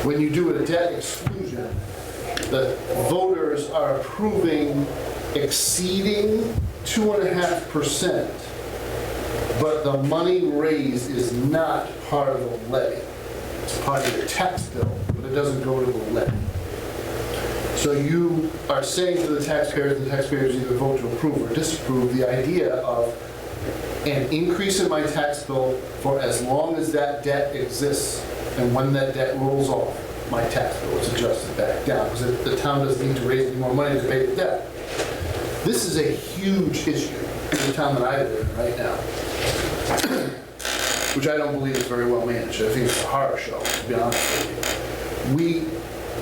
When you do a debt exclusion, the voters are approving exceeding 2.5%, but the money raised is not part of the levy. It's part of your tax bill, but it doesn't go to the levy. So you are saying to the taxpayers either vote to approve or disapprove the idea of an increase in my tax bill for as long as that debt exists, and when that debt rolls off, my tax bill is adjusted back down, because the town doesn't need to raise any more money to pay the debt. This is a huge issue in the town that I live in right now, which I don't believe is very well managed. I think it's a horror show, to be honest with you.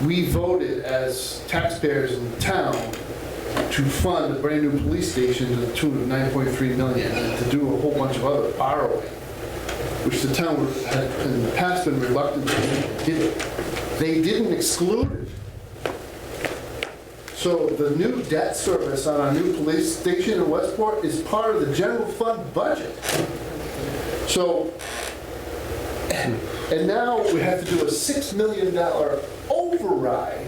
We voted as taxpayers in the town to fund a brand new police station to the tune of $9.3 million, and to do a whole bunch of other borrowing, which the town had in the past been reluctant to do. They didn't exclude it. So the new debt service on our new police station in Westport is part of the general fund budget. So, and now we have to do a $6 million override.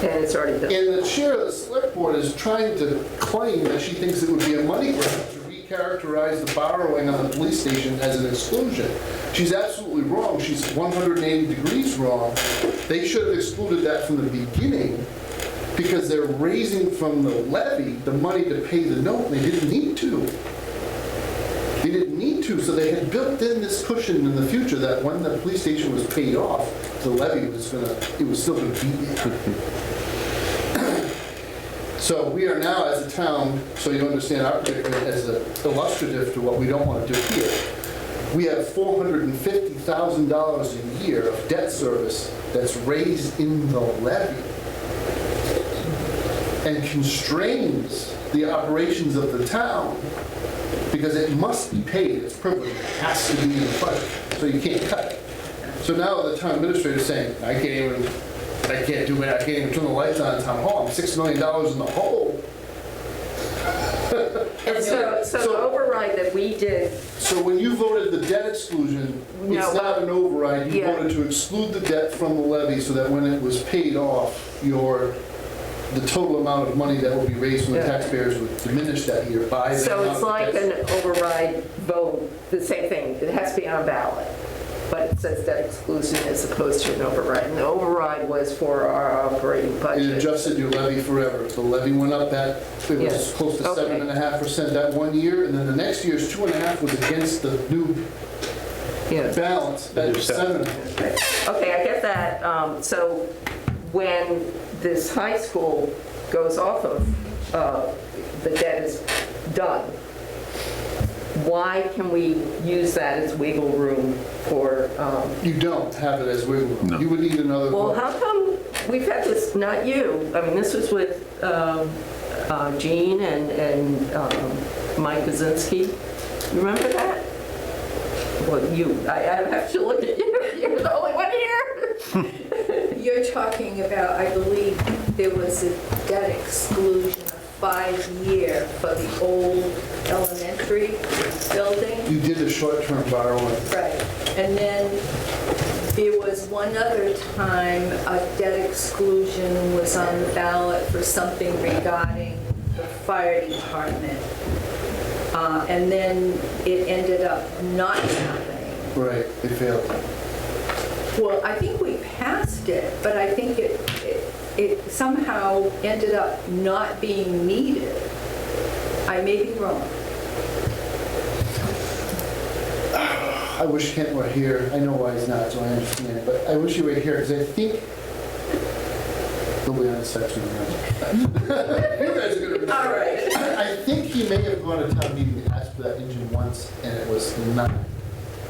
And it's already done. And the chair of the select board is trying to claim that she thinks it would be a money grab to recharacterize the borrowing on the police station as an exclusion. She's absolutely wrong. She's 180 degrees wrong. They should have excluded that from the beginning because they're raising from the levy the money to pay the note, and they didn't need to. They didn't need to, so they had built in this cushion in the future that when the police station was paid off, the levy was still gonna be there. So we are now, as a town, so you understand our predicament as illustrative to what we don't want to do here. We have $450,000 a year of debt service that's raised in the levy and constrains the operations of the town because it must be paid. It's privilege. It has to be in the budget, so you can't cut it. So now the town administrator is saying, I can't even turn the lights on in town hall. I'm $6 million in the hole. And so the override that we did, So when you voted the debt exclusion, No, it's not an override. You yeah. voted to exclude the debt from the levy so that when it was paid off, the total amount of money that will be raised from the Yeah. taxpayers would diminish that year by the so amount it's of like debt. an override vote, the same thing, it has to be on ballot. But it says debt exclusion as opposed to an override. And the override was for our operating It budget. adjusted your levy forever. The levy went up it was Yes. close to Okay. 7.5% that one year, and then the next year's 2.5 was against the new Yeah. balance, that was 7. Okay, I get that. So when this high school goes off of, the debt is done, why can we use that as wiggle room for, You don't have it as wiggle room. No. You would need another well, vote. how come we've had this, not you, I mean, this was with Gene and Mike Kaczynski. You remember that? Well, I have to look at you, you're the only one here. You're talking about, I believe, there was a debt exclusion of 5-year for the old elementary building. You did a short-term borrowing. Right. And then there was one other time a debt exclusion was on the ballot for something regarding the fire department. And then it ended up not happening. Right, it failed. Well, I think we passed it, but I think it somehow ended up not being needed. I may be wrong. I wish Kent were here. I know why he's not, so I understand. But I wish he were here, because I think he'll be on the section. You guys are going to All right. I think he may have gone to town meeting and asked for that engine once, and it was not.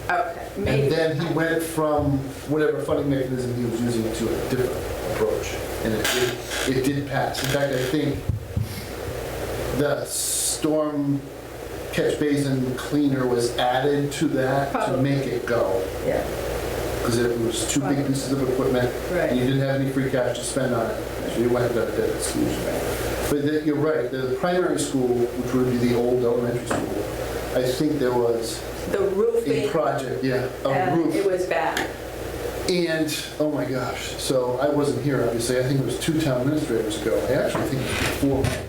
Okay, And maybe. then he went from whatever funding mechanism he was using to a different approach, and it did pass. In fact, I think the storm catch basin cleaner was added to that to Probably. make it go, Yeah, because it was two big pieces of equipment, Right. and you didn't have any free cash to spend on it, so you went to that exclusion. But you're right, the primary school, which would be the old elementary school, I think there was the a roofing, project, a and roof. it was bad. And, oh my gosh, so I wasn't here, obviously, I think it was 2 town administrators ago. I actually think it was before Mike.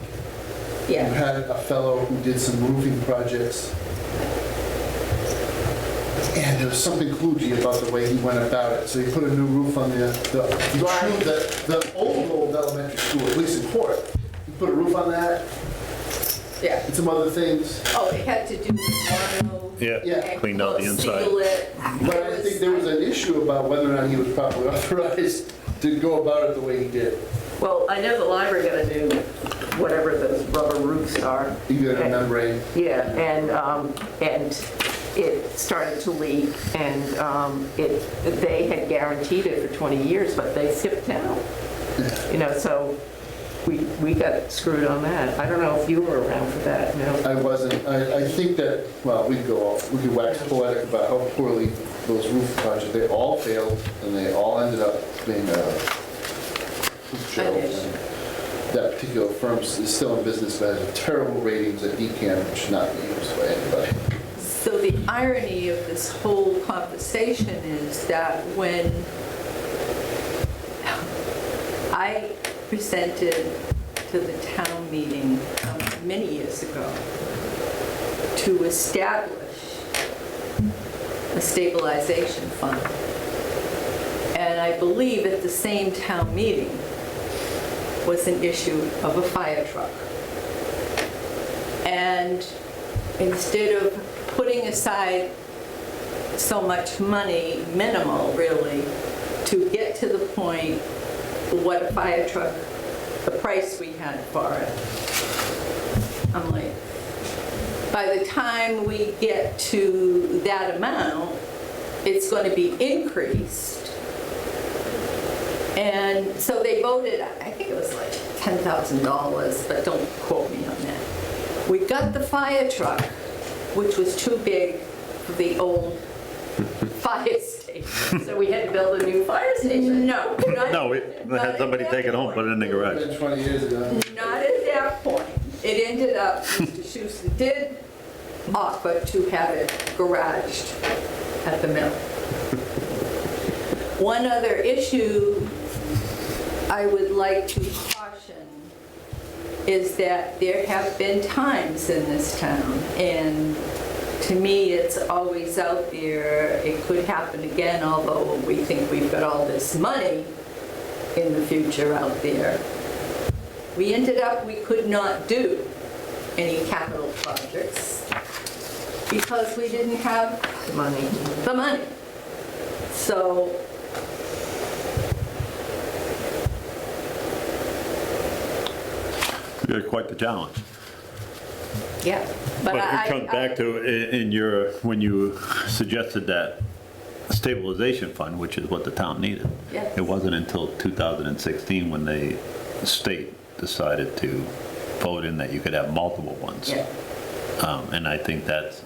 You Yeah, had a fellow who did some roofing projects. And there was something kludgy about the way he went about it. So he put a new roof on the old elementary school, at least in Port. He put a roof on that yeah. and some other things. Oh, it had to do with guano. Yeah, Yeah. cleaned out the inside. Seal it. But I think there was an issue about whether or not he was properly authorized to go about it the way he did. Well, I know the library got to do whatever those rubber roofs are. You got a membrane. Yeah, and it started to leak, and they had guaranteed it for 20 years, but they skipped town. You know, so we got screwed on that. I don't know if you were around for that, no? I wasn't, I think that, well, we could wax poetic about how poorly those roof projects, they all failed, and they all ended up being a poop show. And that particular firm is still in business, but has terrible ratings at DCAM, which should not be used by anybody. So the irony of this whole conversation is that when I presented to the town meeting many years ago to establish a stabilization fund, and I believe at the same town meeting was an issue of a fire truck. And instead of putting aside so much money, minimal really, to get to the point what a fire truck, the price we had for it, I'm like, by the time we get to that amount, it's going to be increased. And so they voted, I think it was like $10,000, but don't quote me on that. We got the fire truck, which was too big for the old fire station. So we had to build a new fire station? No. No, we had somebody take it home, put it in the garage. It's been 20 years ago. Not at that point. It ended up, Mr. Schuster did offer to have it garaged at the mill. One other issue I would like to caution is that there have been times in this town, and to me, it's always out there. It could happen again, although we think we've got all this money in the future out there. We ended up, we could not do any capital projects because we didn't have The money. the money. So We got quite the challenge. yeah, But I it comes back to, when you suggested that stabilization fund, which is what the town needed. Yes. It wasn't until 2016 when the state decided to vote in that you could have multiple ones. Yeah. And I think that's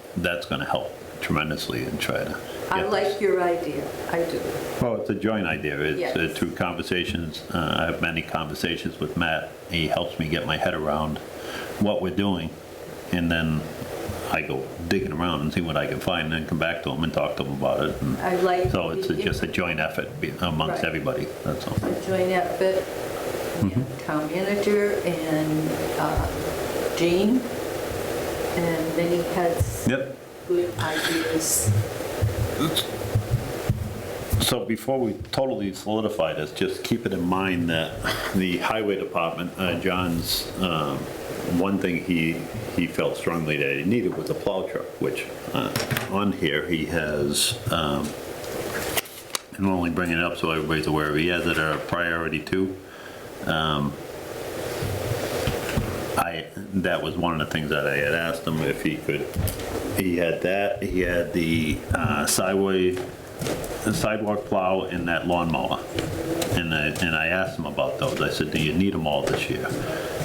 going to help tremendously in trying to I get like this. your idea, I do. Well, it's a joint idea. It's Yes. through conversations. I have many conversations with Matt. He helps me get my head around what we're doing. And then I go digging around and see what I can find and then come back to him and talk to him about it. And I like. so it's just a joint effort amongst Right. everybody, that's all. A joint effort, town manager and Jean, and many has Yep. good ideas. So before we totally solidify this, just keep it in mind that the highway department, John's, one thing he felt strongly that he needed was a plow truck, which on here he has, and I'm only bringing it up so everybody's aware, he has it at a priority 2. That was one of the things that I had asked him if he could, he had that, he had the sidewalk plow and that lawnmower. And I asked him about those. I said, do you need them all this year?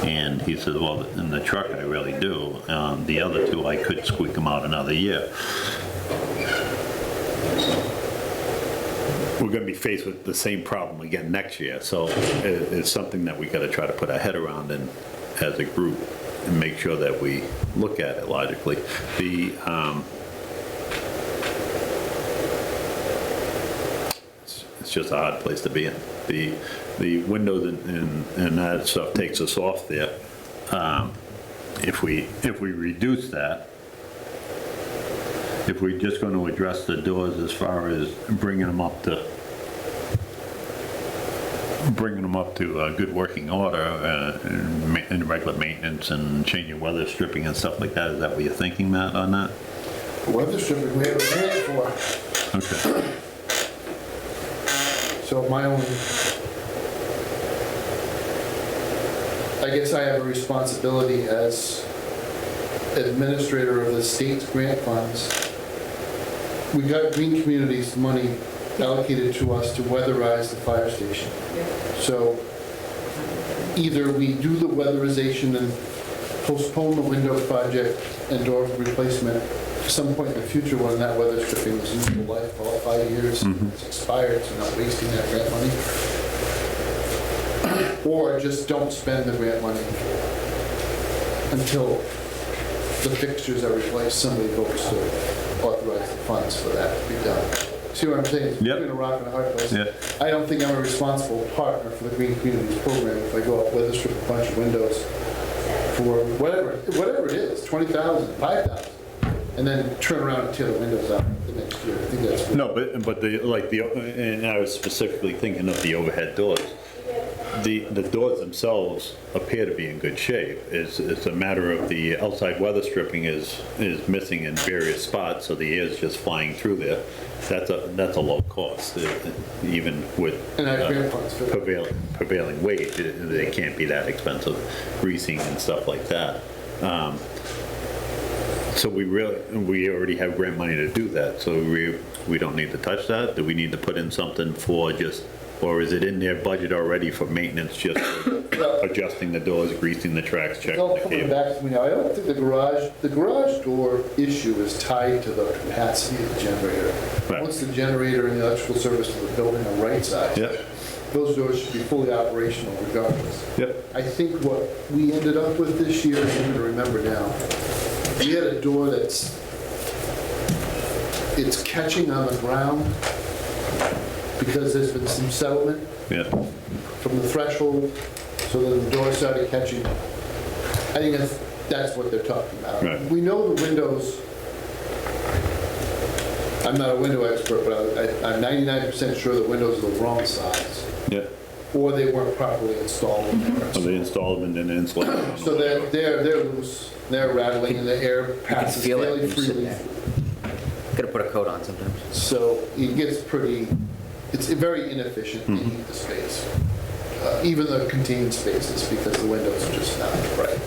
And he said, well, in the truck I really do. The other 2, I could squeak them out another year. We're gonna be faced with the same problem again next year. So it's something that we gotta try to put our head around and as a group and make sure that we look at it logically. It's just a hard place to be in. The windows and that stuff takes us off there. If we reduce that, if we're just going to address the doors as far as bringing them up to a good working order and regular maintenance and changing weather stripping and stuff like that, is that what you're thinking, Matt, on that? Weather stripping, we have a grant for. Okay. So my own, I guess I have a responsibility as administrator of the state's grant funds. We got Green Communities money allocated to us to weatherize the fire station. Yeah. So either we do the weatherization and postpone the window project and door replacement to some point in the future when that weather stripping is useful life, all 5 years, it's expired, so not wasting that grant money. Or just don't spend the grant money until the fixtures are replaced, somebody votes to authorize the funds for that to be done. See what I'm saying? It's Yep. between a rock and a hard place. Yep. I don't think I'm a responsible partner for the Green Communities Program if I go out weather strip a bunch of windows for whatever it is, 20,000, 5,000, and then turn around and tear the windows out the next year. I think that's. No, but and I was specifically thinking of the overhead doors. The doors themselves appear to be in good shape. It's a matter of the outside weather stripping is missing in various spots, so the air's just flying through there. That's a low cost, even with And I have grant funds for that. prevailing wage. They can't be that expensive, greasing and stuff like that. So we already have grant money to do that, so we don't need to touch that? Do we need to put in something for just, or is it in their budget already for maintenance, just for adjusting the doors, greasing the tracks, It's checking all the coming cable? back to me now. I don't think the garage door issue is tied to the capacity of the generator. Right. Once the generator and the electrical service of the building are right sized, Yep, those doors should be fully operational regardless. yep, I think what we ended up with this year, I'm going to remember now, we had a door it's catching on the ground because there's been some settlement yeah, from the threshold, so that the door started catching. I think that's what they're talking about. Right. We know the windows, I'm not a window expert, but I'm 99% sure the windows are the wrong size, yeah. or they weren't properly installed in there. So they install them and then insulate them. So they're loose, they're rattling, and the air You can passes feel it when fairly you sit freely. there. Gotta put a coat on sometimes. So it gets pretty, it's very inefficient to heat the space, even the contained spaces, because the windows are just not right.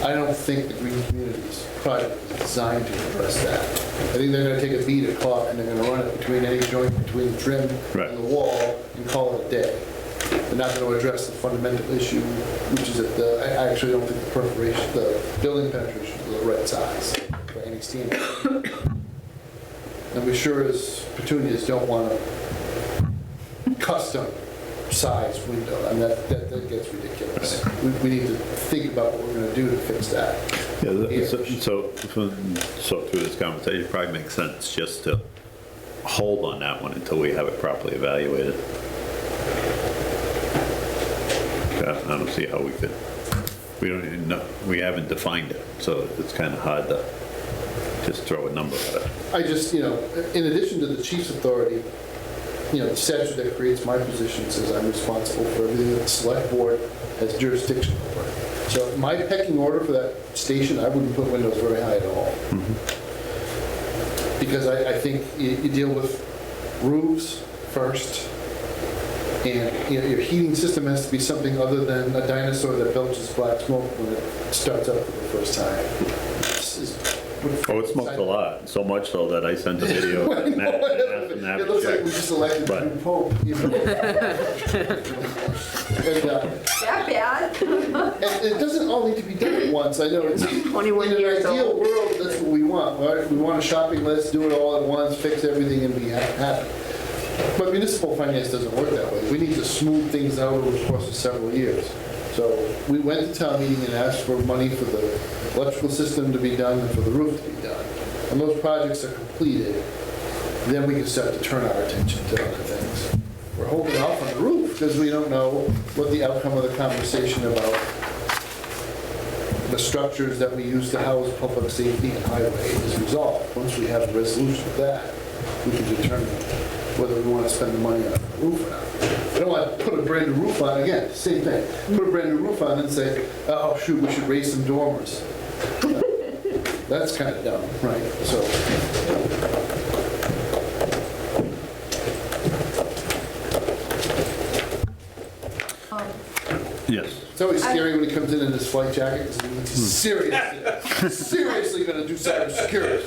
I don't think the Green Communities project is designed to address that. I think they're gonna take a bead of cloth and they're gonna run it between any joint between the trim Right. and the wall and call it a day. They're not gonna address the fundamental issue, which is that I actually don't think the perforation, the building penetration is the right size for any standard. And we sure as petunias don't want a custom size window, and that gets ridiculous. We need to think about what we're gonna do to fix that. Yeah, so through this conversation, it probably makes sense just to hold on that one until we have it properly evaluated. I don't see how we could, we don't even know, we haven't defined it, so it's kind of hard to just throw a number at it. I just, in addition to the chief's authority, the statute that creates my position says I'm responsible for everything that the select board has jurisdiction over. So my pecking order for that station, I wouldn't put windows very high at all. Because I think you deal with roofs first, and your heating system has to be something other than a dinosaur that belches black smoke when it starts up for the first time. Oh, it smokes a lot, so much so that I sent a video and asked them to have It looks like we it just elected a Right. new pope. And, That bad? and it doesn't all need to be done at once. I know it's 21 years in an ideal old. world, that's what we want, right? We want a shopping list, do it all at once, fix everything, and be happy. But municipal finance doesn't work that way. We need to smooth things out over the course of several years. So we went to town meeting and asked for money for the electrical system to be done and for the roof to be done. When those projects are completed, then we can start to turn our attention to other things. We're holding off on the roof because we don't know what the outcome of the conversation about the structures that we use to house public safety and highway is resolved. Once we have a resolution of that, we can determine whether we want to spend the money on the roof or not. I don't want to put a brand new roof on, again, same thing. Put a brand new roof on and say, oh, shoot, we should raise some dormers. That's kind of dumb, right? So, Yes. it's always scary when he comes in his flight jacket, because he's seriously going to do cybersecurity.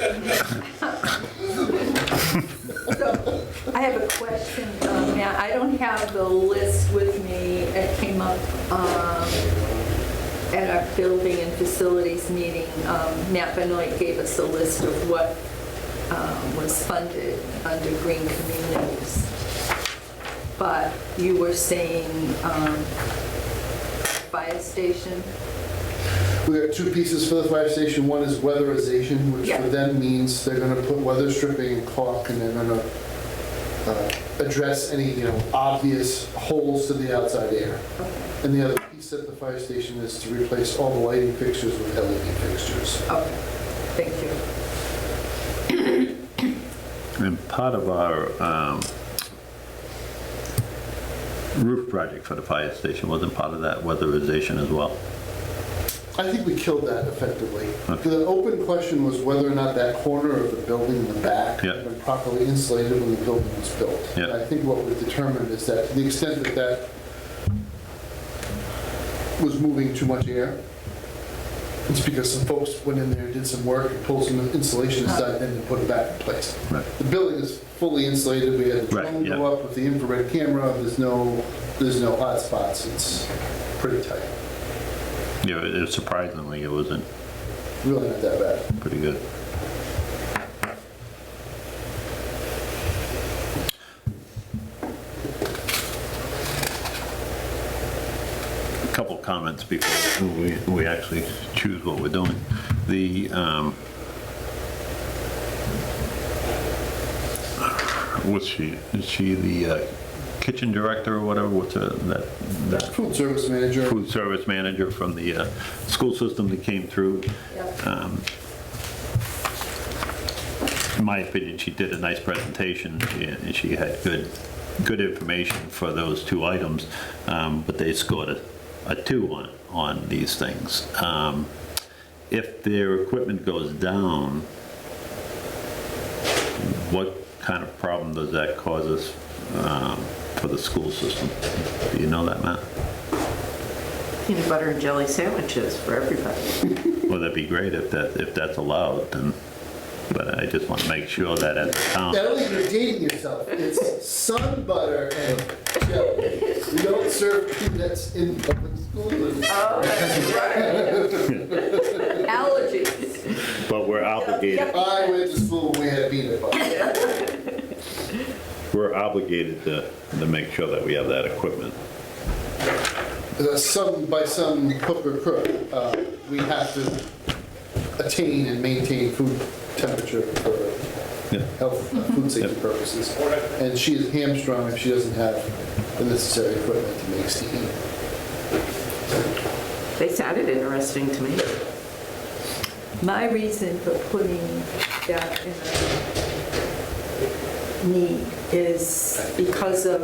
So I have a question, Matt. I don't have the list with me it came up at our building and facilities meeting. Matt Benoit gave us a list of what was funded under green communities. But you were saying fire station? We got two pieces for the fire station. One is weatherization, which Yeah. for them means they're gonna put weather stripping and caulk, and they're gonna address any, obvious holes to the outside air. And the other piece at the fire station is to replace all the lighting fixtures with LED fixtures. Okay, thank you. And part of our roof project for the fire station wasn't part of that weatherization as well. I think we killed that effectively. Okay. The open question was whether or not that corner of the building in the back Yeah. had been properly insulated when the building was built. Yeah. And I think what we determined is that to the extent that that was moving too much air, it's because some folks went in there, did some work, and pulled some insulation aside, then they put it back in place. Right. The building is fully insulated. We had the Right, drone yeah. go up with the infrared camera. There's no hot spots. It's pretty tight. Yeah, surprisingly, it wasn't Really not that bad. pretty good. A couple comments before we actually choose what we're doing. The, what's she, is she the kitchen director or whatever? What's that Food service manager. food service manager from the school system that came through? Yep. In my opinion, she did a nice presentation, and she had good information for those two items, but they scored a 2 on these things. If their equipment goes down, what kind of problem does that cause us for the school system? Do you know that, Matt? Peanut butter and jelly sandwiches for everybody. Well, that'd be great if that's allowed, then, but I just want to make sure that as a town. Not only you're dating yourself, it's sun butter and jelly. We don't serve peanuts in public schools. Oh, that's right. Allergies. But we're obligated, I went to school when we had peanut butter. we're obligated to make sure that we have that equipment. Some by some hook or crook, we have to attain and maintain food temperature for Yeah. health, food safety purposes. And she is hamstrung if she doesn't have the necessary equipment to make steam. They sounded interesting to me. My reason for putting that in a need is because of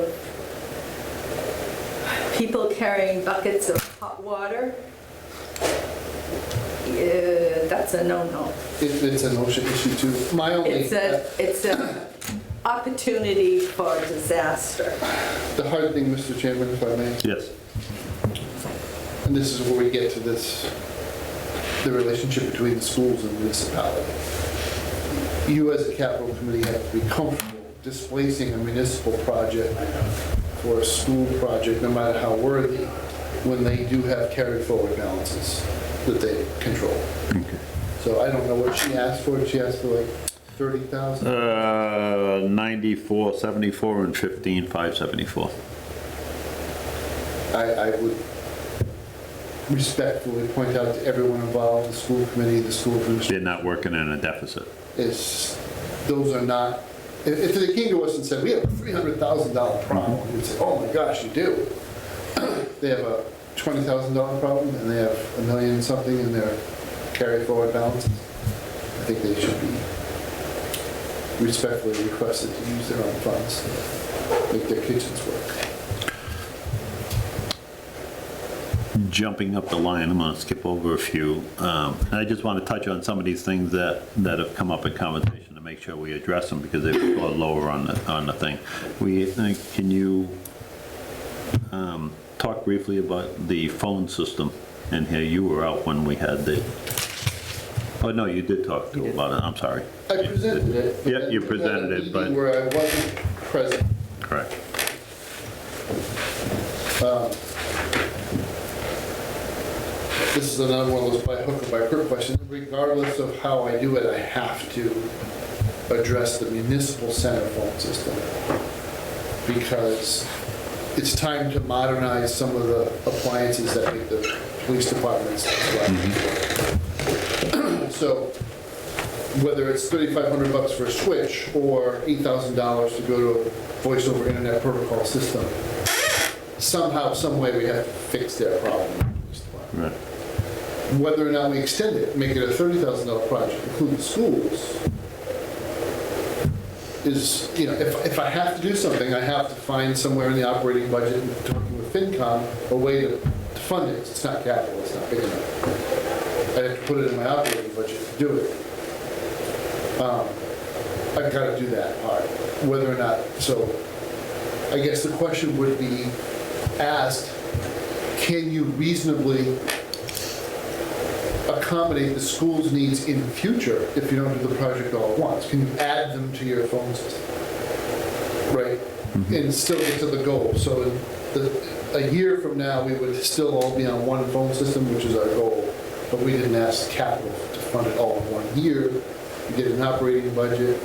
people carrying buckets of hot water. That's a no-no. It's an OSHA issue too. My only, It's a opportunity for disaster. the hard thing, Mr. Chairman, if I may, Yes. and this is where we get to this, the relationship between the schools and the municipality. You as a capital committee have to be comfortable displacing a municipal project for a school project, no matter how worthy, when they do have carried forward balances that they control. Okay. So I don't know what she asked for. She asked for like 30,000? 9474 and 15574. I would respectfully point out to everyone involved, the school committee, the school They're administration, not working in a deficit. those are not, if they came to us and said, we have a $300,000 problem, we'd say, oh my gosh, you do. They have a $20,000 problem and they have $1 million something in their carry forward balances. I think they should be respectfully requested to use their own funds to make their kitchens work. Jumping up the line, I'm going to skip over a few. And I just want to touch on some of these things that have come up in conversation to make sure we address them because they are lower on the thing. Can you talk briefly about the phone system? And here, you were out when we had the, oh, no, you did talk to about it, I'm sorry. I presented it. but Yeah, you presented it, but- Where I wasn't present. Correct. this is another one of those by hook or by crook questions. Regardless of how I do it, I have to address the municipal center phone system, because it's time to modernize some of the appliances that make the police departments run. So whether it's $3,500 for a switch or $8,000 to go to a voice over internet protocol system, somehow, some way we have to fix their problem. Right. Whether or not we extend it, make it a $30,000 project, include the schools, is, if I have to do something, I have to find somewhere in the operating budget, and talking with FinCom, a way to fund it. It's not capital, it's not big enough. I have to put it in my operating budget to do it. I've got to do that part, whether or not, so I guess the question would be asked, can you reasonably accommodate the school's needs in the future if you don't do the project all at once? Can you add them to your phone system, right? And still get to the goal. So a year from now, we would still all be on one phone system, which is our goal, but we didn't ask capital to fund it all in 1 year. We did an operating budget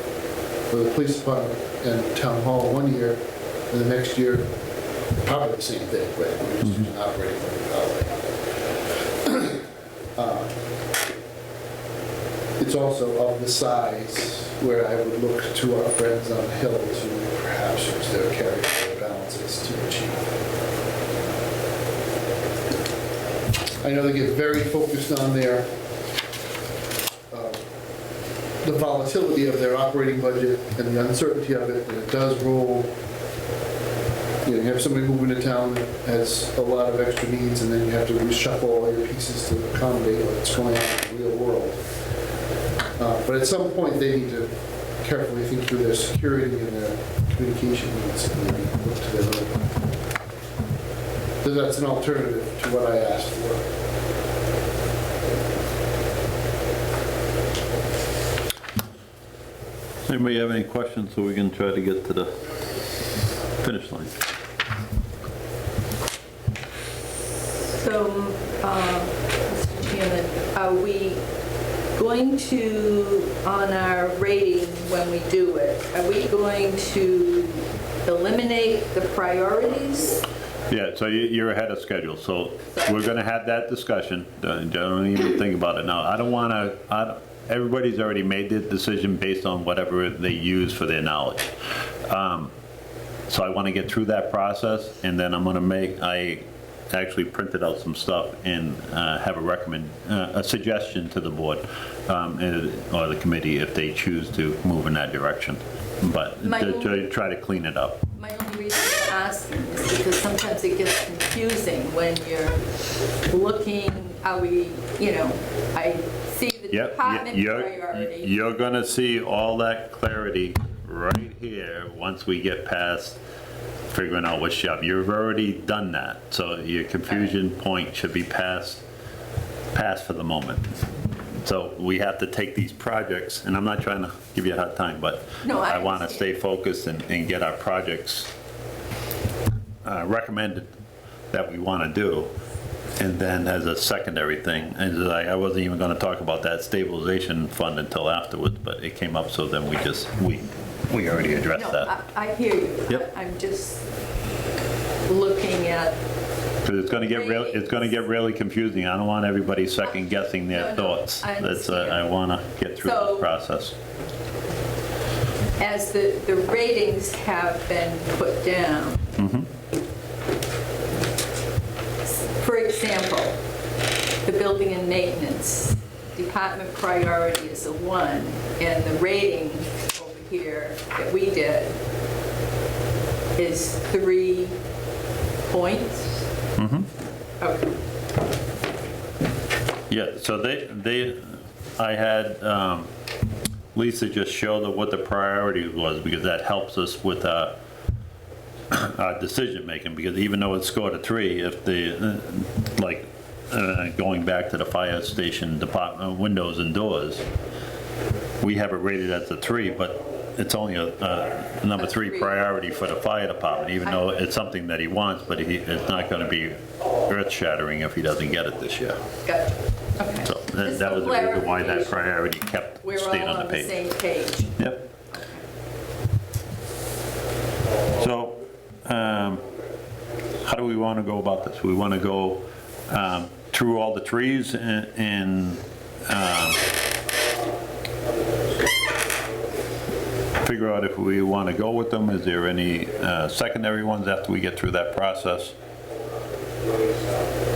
for the police department and town hall 1 year, and the next year, probably the same thing, right? We just use an operating budget that way. It's also of the size where I would look to our friends on the Hill to perhaps use their carry forward balances to achieve. I know they get very focused on their the volatility of their operating budget and the uncertainty of it, and it does roll. You have somebody moving to town that has a lot of extra needs, and then you have to reshuffle all your pieces to accommodate what's going on in the real world. But at some point, they need to carefully think through their security and their communication needs, and they need to look to their own. So that's an alternative to what I asked for. Anybody have any questions so we can try to get to the finish line? So, Mr. Chairman, are we going to, on our rating when we do it, are we going to eliminate the priorities? Yeah, so you're ahead of schedule, so we're gonna have that discussion. Don't even think about it now. I don't wanna, everybody's already made their decision based on whatever they use for their knowledge. So I wanna get through that process, and then I'm gonna I actually printed out some stuff and have a suggestion to the board or the committee if they choose to move in that direction, but to try to clean it up. My only reason for asking is because sometimes it gets confusing when you're looking, are we, I see the department priority. You're gonna see all that clarity right here once we get past figuring out which job. You've already done that, so your confusion point should be passed for the moment. So we have to take these projects, and I'm not trying to give you a hard time, but No, I I want to understand. stay focused and get our projects recommended that we want to do. And then as a secondary thing, and I wasn't even going to talk about that stabilization fund until afterwards, but it came up, so then we already addressed No, that. I hear you. Yep. I'm just looking at, Because it's going to get really confusing. I don't want everybody second guessing their No, thoughts. I That's, understand. I want to get through So- this process. as the ratings have been put down. For example, the building and maintenance, department priority is a 1, and the rating over here that we did is 3 points? Okay. Yeah, so I had Lisa just show what the priority was, because that helps us with our decision making, because even though it's scored a 3, if going back to the fire station department windows and doors, we have it rated as a 3, but it's only a number 3 priority for the fire department, even though it's something that he wants, but it's not going to be earth-shattering if he doesn't get it this year. Gotcha, okay. So Just that for was the reason why that clarification. priority kept We're staying all on the on the page. same page. Yep. So, how do we want to go about this? We want to go through all the trees and figure out if we want to go with them. Is there any secondary ones after we get through that process?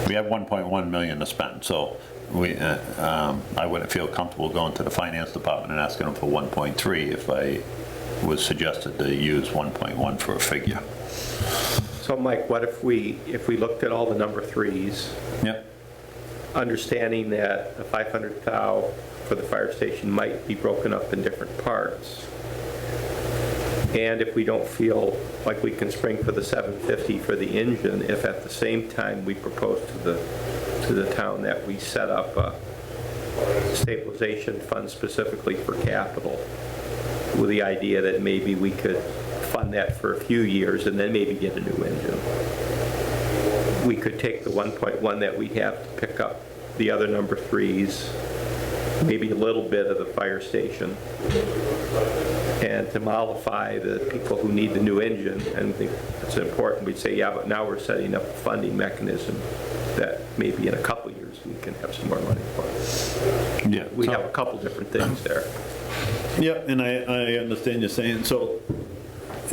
We have 1.1 million to spend, so I wouldn't feel comfortable going to the finance department and asking them for 1.3 if I was suggested to use 1.1 for a figure. So Mike, what if we looked at all the number threes, Yep. understanding that the 500,000 for the fire station might be broken up in different parts? And if we don't feel like we can spring for the 750 for the engine, if at the same time we propose to the town that we set up a stabilization fund specifically for capital, with the idea that maybe we could fund that for a few years and then maybe get a new engine. We could take the 1.1 that we have to pick up the other number threes, maybe a little bit of the fire station, and to mollify the people who need the new engine, and I think it's important, we'd say, yeah, but now we're setting up a funding mechanism that maybe in a couple of years we can have some more money for. Yeah. We have a couple different things there. Yeah, and I understand you're saying, so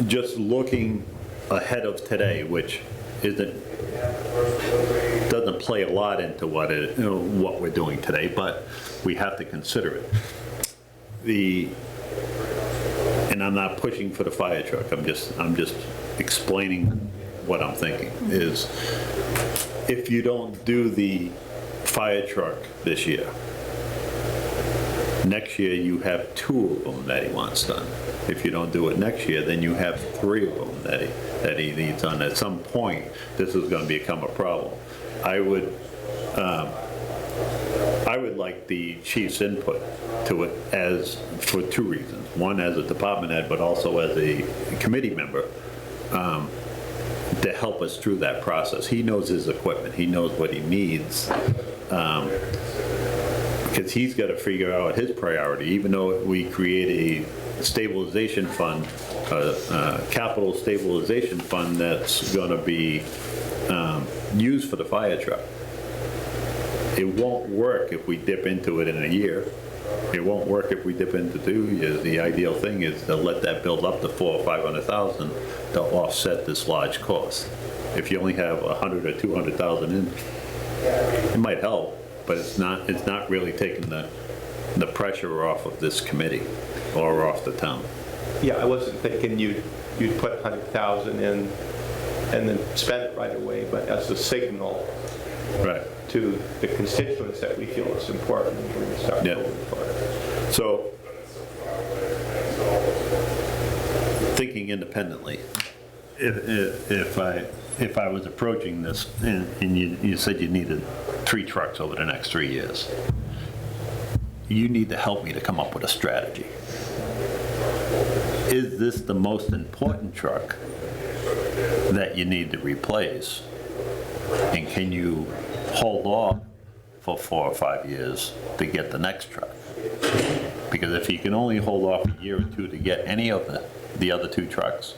just looking ahead of today, which doesn't play a lot into what we're doing today, but we have to consider it. And I'm not pushing for the fire truck, I'm just explaining what I'm thinking, is if you don't do the fire truck this year, next year you have 2 of them that he wants done. If you don't do it next year, then you have 3 of them that he needs done. At some point, this is going to become a problem. I would like the chief's input to it as for 2 reasons. One, as a department head, but also as a committee member, to help us through that process. He knows his equipment. He knows what he needs. Because he's got to figure out his priority, even though we create a stabilization fund, capital stabilization fund that's going to be used for the fire truck. It won't work if we dip into it in a year. It won't work if we dip into 2 years. The ideal thing is to let that build up to 400,000 or 500,000 to offset this large cost. If you only have 100 or 200,000 in, it might help, but it's not really taking the pressure off of this committee or off the town. Yeah, I wasn't thinking you'd put 100,000 in and then spend it right away, but as a signal Right. to the constituents that we feel it's important, and we're going to start Yeah. moving for it. So, thinking independently, if I was approaching this, and you said you needed 3 trucks over the next 3 years, you need to help me to come up with a strategy. Is this the most important truck that you need to replace? And can you hold off for 4 or 5 years to get the next truck? Because if you can only hold off a year or 2 to get any of the other 2 trucks,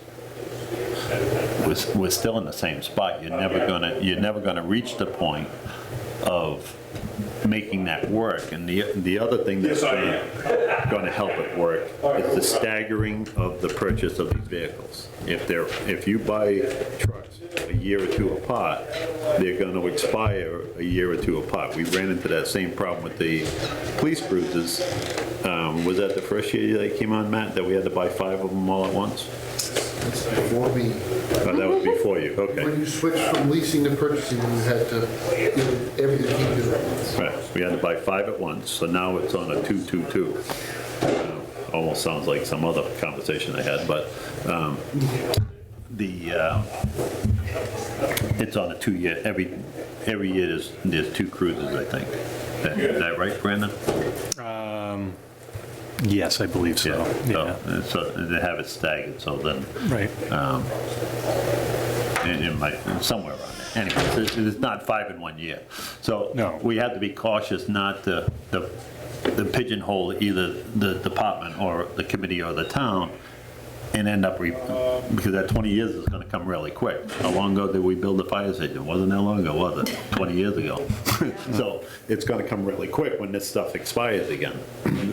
we're still in the same spot. You're never gonna reach the point of making that work. And the other thing that's gonna help it work is the staggering of the purchase of these vehicles. If you buy trucks a year or 2 apart, they're gonna expire a year or 2 apart. We ran into that same problem with the police cruisers. Was that the first year they came on, Matt, that we had to buy 5 of them all at once? That's before me. Oh, that was before you, When okay. you switched from leasing to purchasing, you had to do everything he did at once. Right, we had to buy 5 at once, so now it's on a 2-2-2. Almost sounds like some other conversation I had, but it's on a 2-year, every year there's 2 cruises, I think. Is that right, Brandon? Yes, I believe so. Yeah, So they have it staggered, so then right. it might, somewhere around there. Anyway, it's not 5 in 1 year. So No. we have to be cautious not to pigeonhole either the department or the committee or the town and end up, because that 20 years is going to come really quick. How long ago did we build the fire station? Wasn't that long ago, was it? 20 years ago. So it's going to come really quick when this stuff expires again.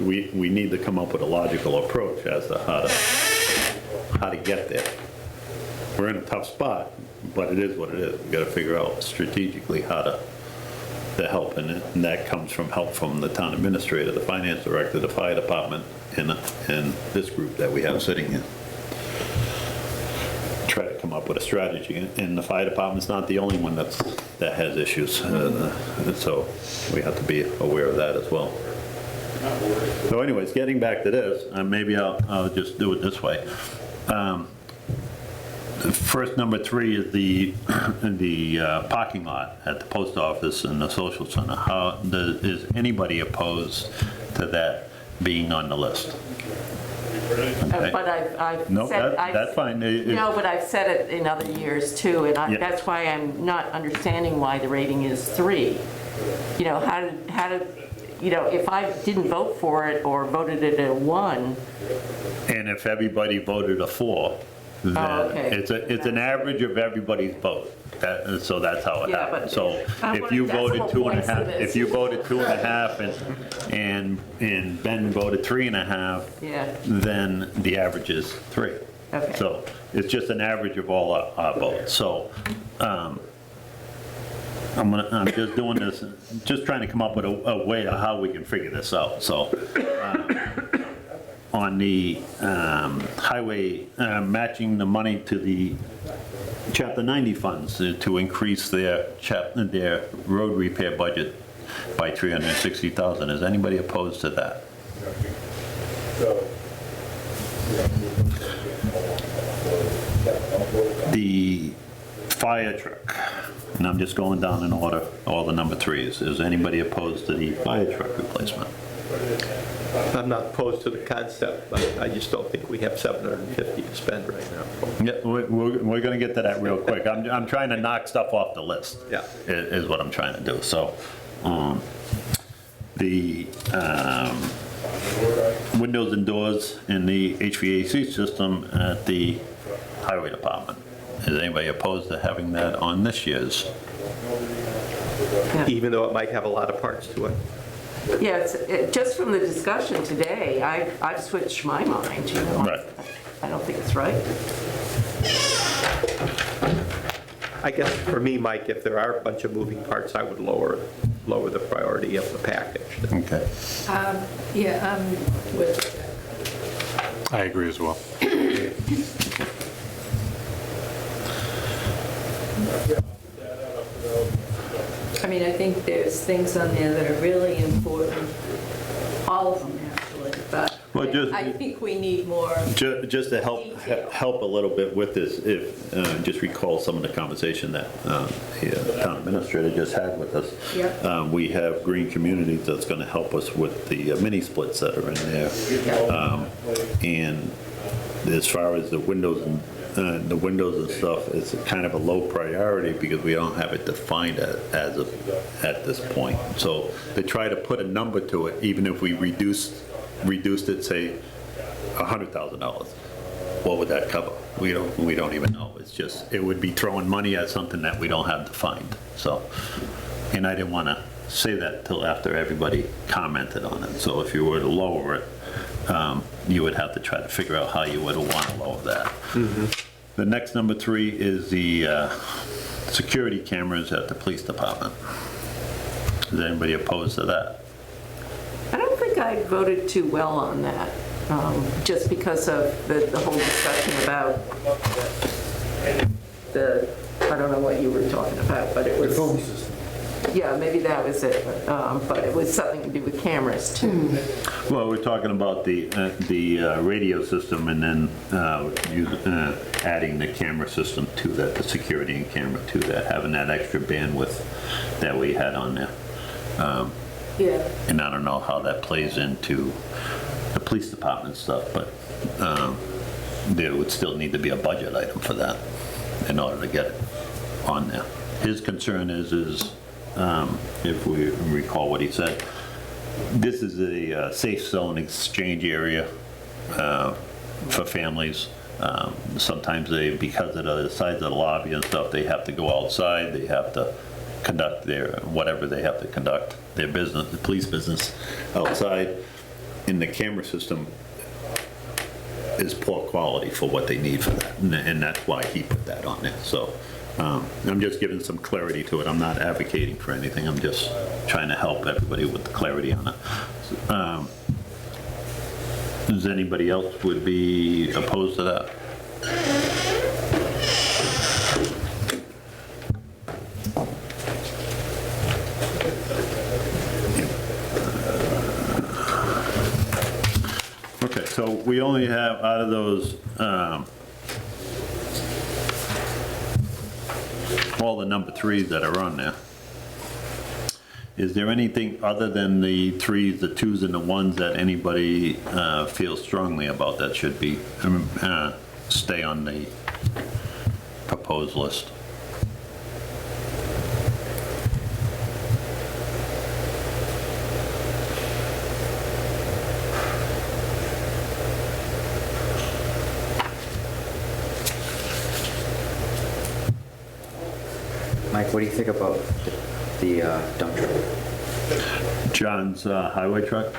We need to come up with a logical approach as to how to get there. We're in a tough spot, but it is what it is. We've got to figure out strategically how to help, and that comes from help from the town administrator, the finance director, the fire department, and this group that we have sitting here. Try to come up with a strategy, and the fire department's not the only one that has issues, so we have to be aware of that as well. So anyways, getting back to this, maybe I'll just do it this way. First, number 3 is the parking lot at the post office and the social center. Is anybody opposed to that being on the list? Okay. But I've No, said... that's fine. No, but I've said it in other years too, and Yeah. that's why I'm not understanding why the rating is 3. You know, how did, you know, if I didn't vote for it or voted it a 1, And if everybody voted a 4, then okay. it's an average of everybody's vote. So that's how it Yeah, happens. but So I if wanna- you that's the voted whole 2.5, point of this. if you voted 2.5 and Ben voted 3.5, Yeah. then the average is 3. Okay. So it's just an average of all our votes. So I'm just doing this, just trying to come up with a way of how we can figure this out. So on the highway, matching the money to the Chapter 90 funds to increase their road repair budget by $360,000. Is anybody opposed to that? The fire truck, and I'm just going down in order, all the number 3s. Is anybody opposed to the fire truck replacement? I'm not opposed to the concept, but I just don't think we have 750 to spend right now. Yeah, we're going to get to that real quick. I'm trying to knock stuff off the list. Yeah. Is what I'm trying to do. So, the windows and doors in the HVAC system at the highway department. Is anybody opposed to having that on this year's? Even though it might have a lot of parts to it. Yeah, just from the discussion today, I've switched my mind, you know. Right. I don't think it's right. I guess for me, Mike, if there are a bunch of moving parts, I would lower the priority of the package. Okay. Yeah, with I agree as well. I mean, I think there's things on there that are really important, all of them actually, but Well, just- I think we need more. Just to help a little bit with this, if, just recall some of the conversation that the town administrator just had with us. Yeah. We have Green Communities that's going to help us with the mini splits that are in there. And as far as the windows and stuff, it's kind of a low priority because we don't have it defined at this point. So they try to put a number to it, even if we reduced it, say, $100,000. What would that cover? We don't even know. It's just, it would be throwing money at something that we don't have defined. So, and I didn't want to say that till after everybody commented on it. So if you were to lower it, you would have to try to figure out how you would want to lower that. The next number 3 is the security cameras at the police department. Is anybody opposed to that? I don't think I voted too well on that, just because of the whole discussion about I don't know what you were talking about, but it was... phone system. Yeah, maybe that was it, but it was something to do with cameras too. Well, we're talking about the radio system and then adding the camera system to that, the security and camera to that, having that extra bandwidth that we had on there. Yeah. And I don't know how that plays into the police department stuff, but there would still need to be a budget item for that in order to get it on there. His concern is if we recall what he said, this is a safe zone exchange area for families. Sometimes they, because of the size of the lobby and stuff, they have to go outside, they have to conduct whatever they have to conduct, their business, the police business outside. And the camera system is poor quality for what they need for that, and that's why he put that on there. So I'm just giving some clarity to it. I'm not advocating for anything. I'm just trying to help everybody with the clarity on it. Does anybody else would be opposed to that? Okay, so we only have out of those, all the number threes that are on there. Is there anything other than the threes, the twos, and the ones that anybody feels strongly about that should be, stay on the proposed list? Mike, what do you think about the dump truck? John's highway truck.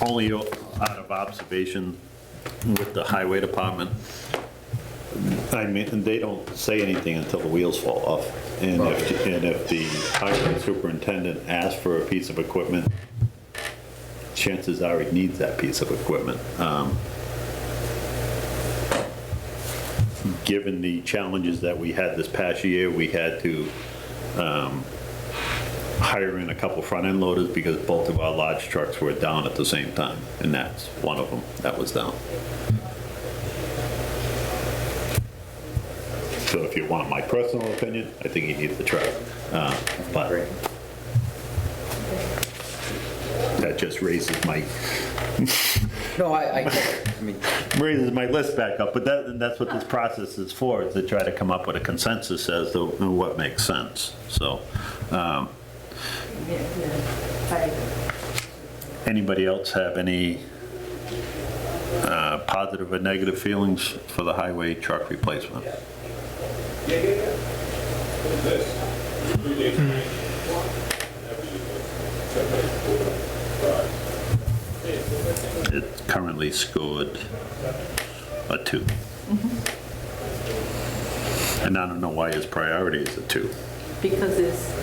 Only out of observation with the highway department, I mean, they don't say anything until the wheels fall off. And if the highway superintendent asks for a piece of equipment, chances are he needs that piece of equipment. Given the challenges that we had this past year, we had to hire in a couple front-end loaders because both of our large trucks were down at the same time, and that's one of them that was down. So if you want my personal opinion, I think he needs the truck. But that just raises my No, I mean, raises my list back up, but that's what this process is for, is to try to come up with a consensus as to what makes sense. So, anybody else have any positive or negative feelings for the highway truck replacement? It's currently scored a 2. And I don't know why his priority is a 2. Because it's,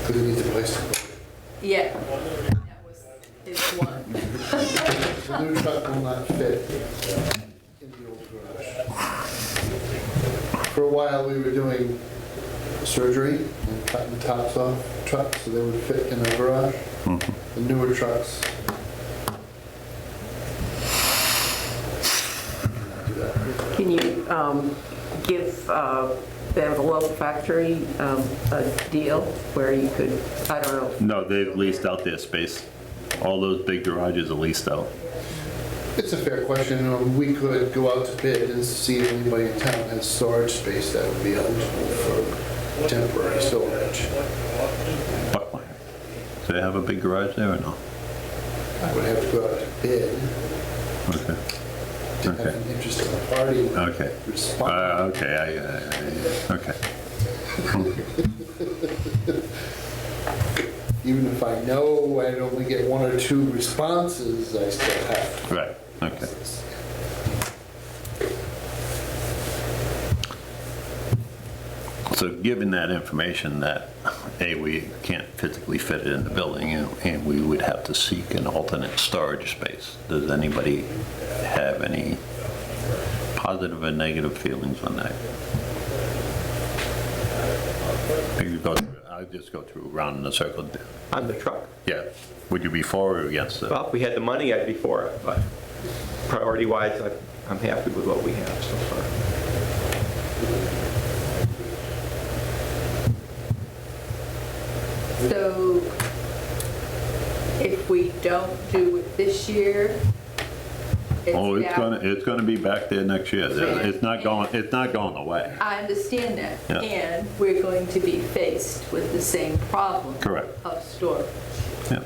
Because it needs a place to go. yeah, that was his one. The new truck will not fit in the old garage. For a while, we were doing surgery and cutting the tops off trucks so they would fit in the garage. The newer trucks. Can you give the envelope factory a deal where you could, I don't know, No, they've leased out their space. All those big garages are leased out. It's a fair question. We could go out to bid and see if anybody in town has storage space that would be eligible for temporary storage. Buckline. Do they have a big garage there or no? I would have to go out to bid Okay. to have an interested party Okay. respond. Okay, okay. Even if I know I'd only get 1 or 2 responses, I still have to. Right, okay. So given that information that, A, we can't physically fit it in the building, and we would have to seek an alternate storage space, does anybody have any positive or negative feelings on that? I'll just go through round in a circle. On the truck. Yeah, would you be for or against it? Well, if we had the money, I'd be for it, but priority-wise, I'm happy with what we have so far. so if we we don't do it this year, Oh, down. it's gonna be back there next year. It's not going away. I understand that. Yeah. And we're going to be faced with the same problem. Correct. Of storage. Yeah.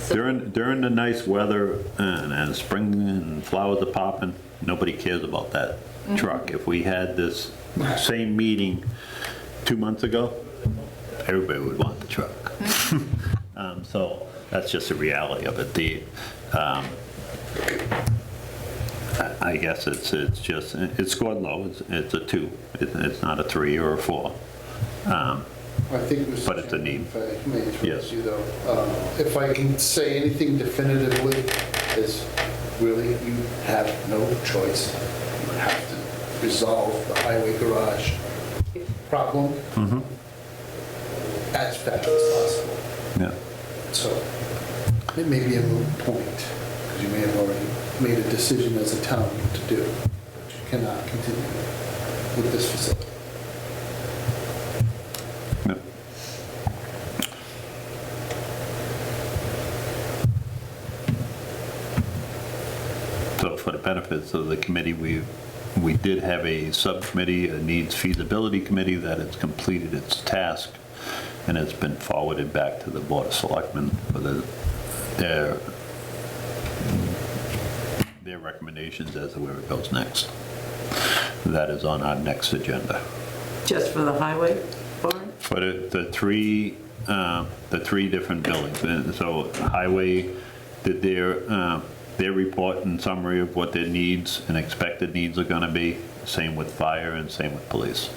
So- During the nice weather and spring and flowers are popping, nobody cares about that truck. If we had this same meeting 2 months ago, everybody would want the truck. So that's just the reality of it. I guess it's scored low. It's a 2. It's not a 3 or a 4. I think, Mr. But it's a need. Chairman, if I may interrupt Yes. you though, if I can say anything definitively, is really you have no choice. You have to resolve the highway garage problem as fast as possible. Yeah. So it may be a moot point, because you may have already made a decision as a town what to do, but you cannot continue with this facility. Yeah. So for the benefits of the committee, we did have a subcommittee, a needs feasibility committee that has completed its task, and it's been forwarded back to the Board of Selectmen for their recommendations as to where it goes next. That is on our next agenda. Just for the highway barn? For the three different buildings. And so Highway did their report and summary of what their needs and expected needs are gonna be. Same with fire and same with police.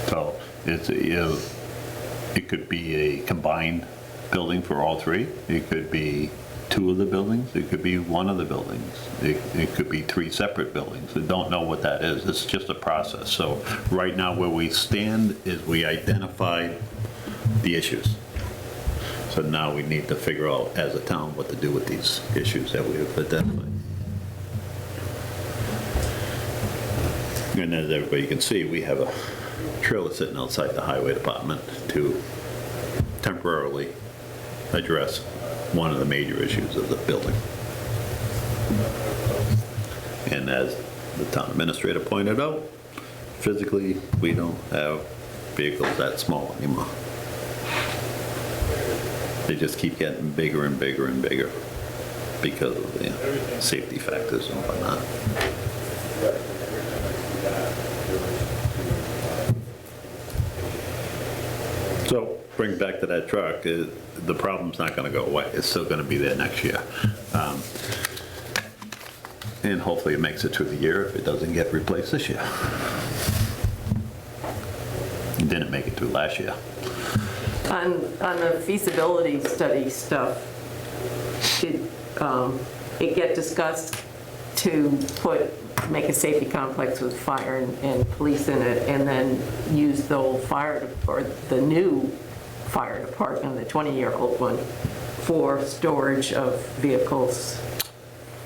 So it could be a combined building for all three. It could be 2 of the buildings. It could be 1 of the buildings. It could be 3 separate buildings. We don't know what that is. It's just a process. So right now where we stand is we identified the issues. So now we need to figure out as a town what to do with these issues that we have identified. And as everybody can see, we have a trailer sitting outside the highway department to temporarily address one of the major issues of the building. And as the town administrator pointed out, physically, we don't have vehicles that small anymore. They just keep getting bigger and bigger and bigger because of the safety factors and whatnot. So, bring back to that truck, the problem's not gonna go away, it's still gonna be there next year. And hopefully it makes it through the year if it doesn't get replaced this year. It didn't make it through last year. On the feasibility study stuff, did it get discussed to make a safety complex with fire and police in it, and then use the old or the new fire department, the 20-year-old one, for storage of vehicles?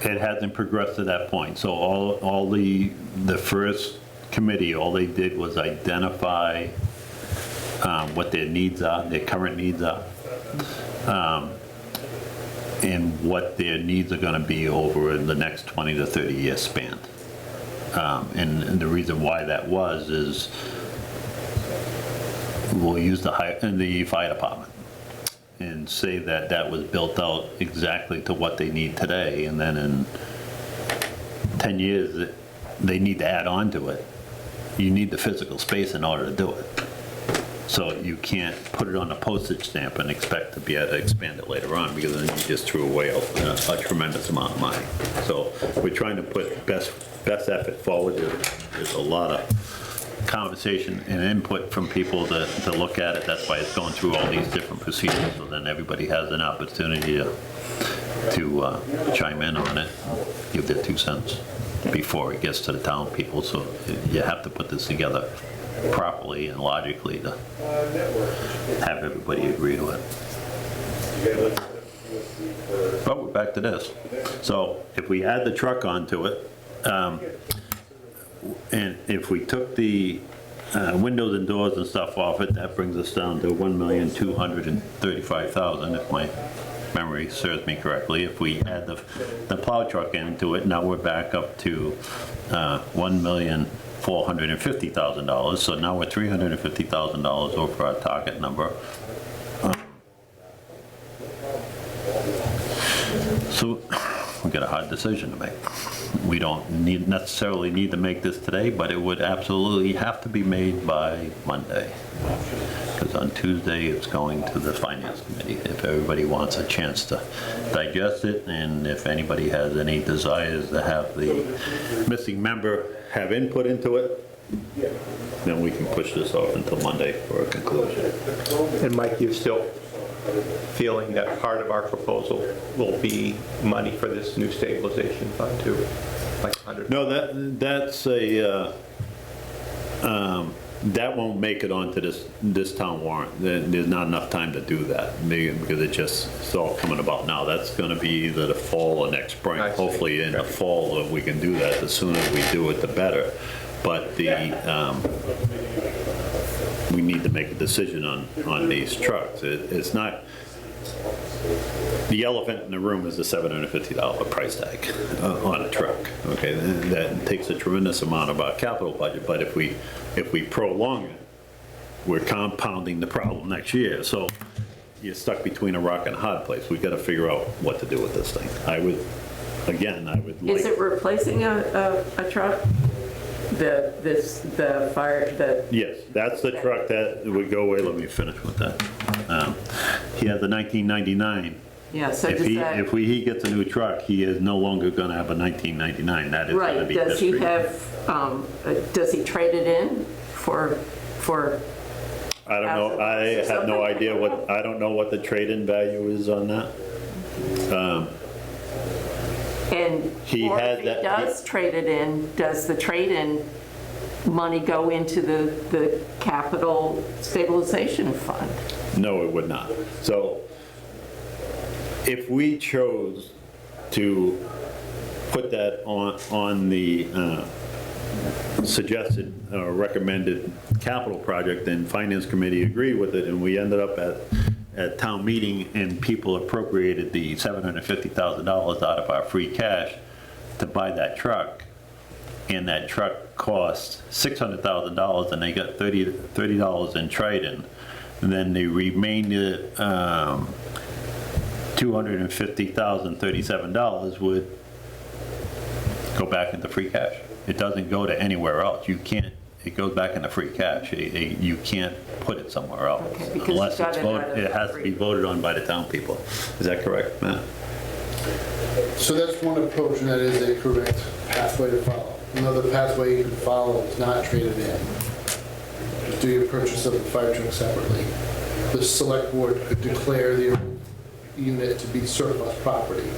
It hasn't progressed to that point, so all the first committee, all they did was identify what their needs are, their current needs are, and what their needs are gonna be over the next 20 to 30 year span. And the reason why that is we'll use the fire department and say that that was built out exactly to what they need today, and then in 10 years, they need to add on to it. You need the physical space in order to do it. So you can't put it on a postage stamp and expect to be able to expand it later on, because then you just threw away a tremendous amount of money. So we're trying to put best effort forward. There's a lot of conversation and input from people to look at it. That's why it's going through all these different procedures, so then everybody has an opportunity to chime in on it, give their 2 cents before it gets to the town people. So you have to put this together properly and logically to have everybody agree to it. But we're back to this. So if we add the truck onto it, and if we took the windows and doors and stuff off it, that brings us down to $1,235,000, if my memory serves me correctly. If we add the plow truck into it, now we're back up to $1,450,000. So now we're $350,000 over our target number. So we got a hard decision to make. We don't necessarily need to make this today, but it would absolutely have to be made by Monday. Because on Tuesday, it's going to the Finance Committee. If everybody wants a chance to digest it, and if anybody has any desires to have the missing member have input into it, then we can push this off until Monday for a conclusion. And Mike, you're still feeling that part of our proposal will be money for this new stabilization fund too? Like 100? No, that's a, that won't make it onto this town warrant. There's not enough time to do that, because it's all coming about now. That's gonna be either the fall or next spring. I see. Hopefully in the fall, if we can do that, the sooner we do it, the better. But we need to make a decision on these trucks. It's not, the elephant in the room is the $750 price tag on a truck, okay? That takes a tremendous amount of our capital budget, but if we prolong it, we're compounding the problem next year. So you're stuck between a rock and a hard place. We've got to figure out what to do with this thing. I would like... Is it replacing a truck? The fire. Yes, that's the truck that would go away. Let me finish with that. He has the 1999. Yeah, so If he gets a new truck, he is no longer going to have a 1999. That is going to right, be does history. he have, does he trade it in for? I don't know. I have no idea I don't know what the trade-in value is on that. And if he does trade it in, does the trade-in money go into the capital stabilization fund? No, it would not. So if we chose to put that on the suggested or recommended capital project, then Finance Committee agreed with it, and we ended up at town meeting, and people appropriated the $750,000 out of our free cash to buy that truck, and that truck cost $600,000, and they got $30 in trade-in, and then the remainder $250,037 would go back into free cash. It doesn't go to anywhere else. You can't. It goes back into free cash. You can't put it somewhere else because unless you it's got it out voted. of It has to be voted on by the town people. Is that correct, Matt? So that's one approach, and that is a correct pathway to follow. Another pathway you can follow is not trade it in. Just do your purchase of the fire truck separately. The select board could declare the unit to be surplus property,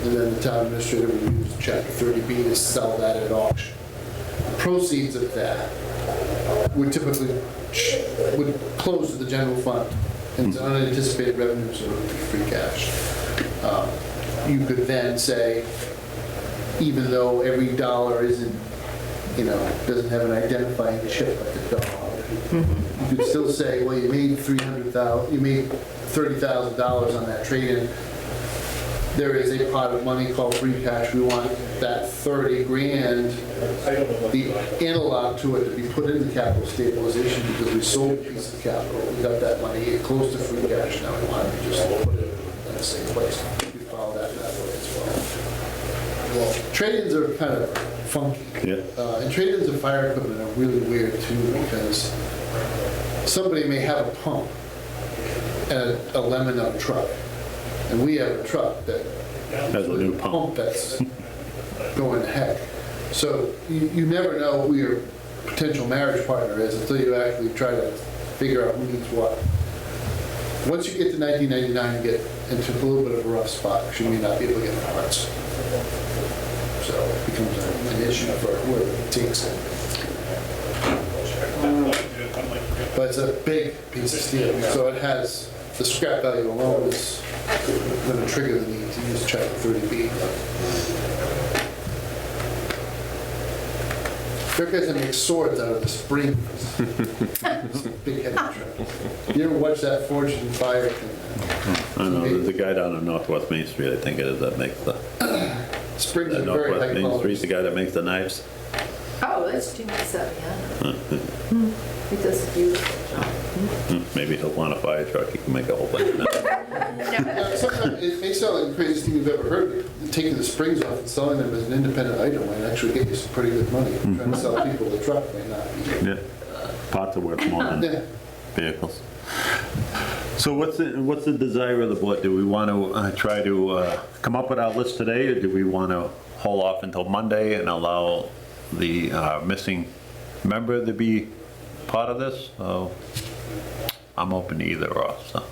and then the town administrator would use Chapter 30B to sell that at auction. The proceeds of that would typically close to the general fund, and it's unanticipated revenue, so it would be free cash. You could then say, even though every dollar isn't, doesn't have an identifying chip like a dog, you could still say, well, you made $30,000 on that trade-in. There is a pot of money called free cash. We want that 30 grand, the analog to it, to be put into capital stabilization because we sold a piece of capital. We got that money, it close to free cash. Now we want to just put it in the same place. We follow that way as well. Trade-ins are kind of funky. Yeah. And trade-ins of fire equipment are really weird too, because somebody may have a pump and a lemon on a truck. And we have a truck that Has a new pump. that's going to heck. So you never know who your potential marriage partner is until you actually try to figure out who needs what. Once you get to 1999, you get into a little bit of a rough spot because you may not be able to get parts. So it becomes an issue for whoever takes it. But it's a big piece of steel, so it has, the scrap value alone is going to trigger the need to use Chapter 30B. Truck guys that make swords out of the springs. Big heavy truck. You ever watch that Forged in Fire thing? I know, there's a guy down on Northwest Main Street, I think it is, that makes the, Springs are very Northwest high Main Street, quality. the guy that makes the knives. Oh, that's Jimmy Saviano. He does a beautiful job. Maybe he'll want a fire truck, he can make a whole bunch of knives. Now, sometimes it may sound like the craziest thing you've ever heard, taking the springs off and selling them as an independent item might actually get you some pretty good money. Trying to sell people the truck may not be. Yeah, parts are worth more Yeah. than vehicles. So what's the desire of the board? Do we want to try to come up with our list today, or do we want to hold off until Monday and allow the missing member to be part of this? So I'm open to either or, so.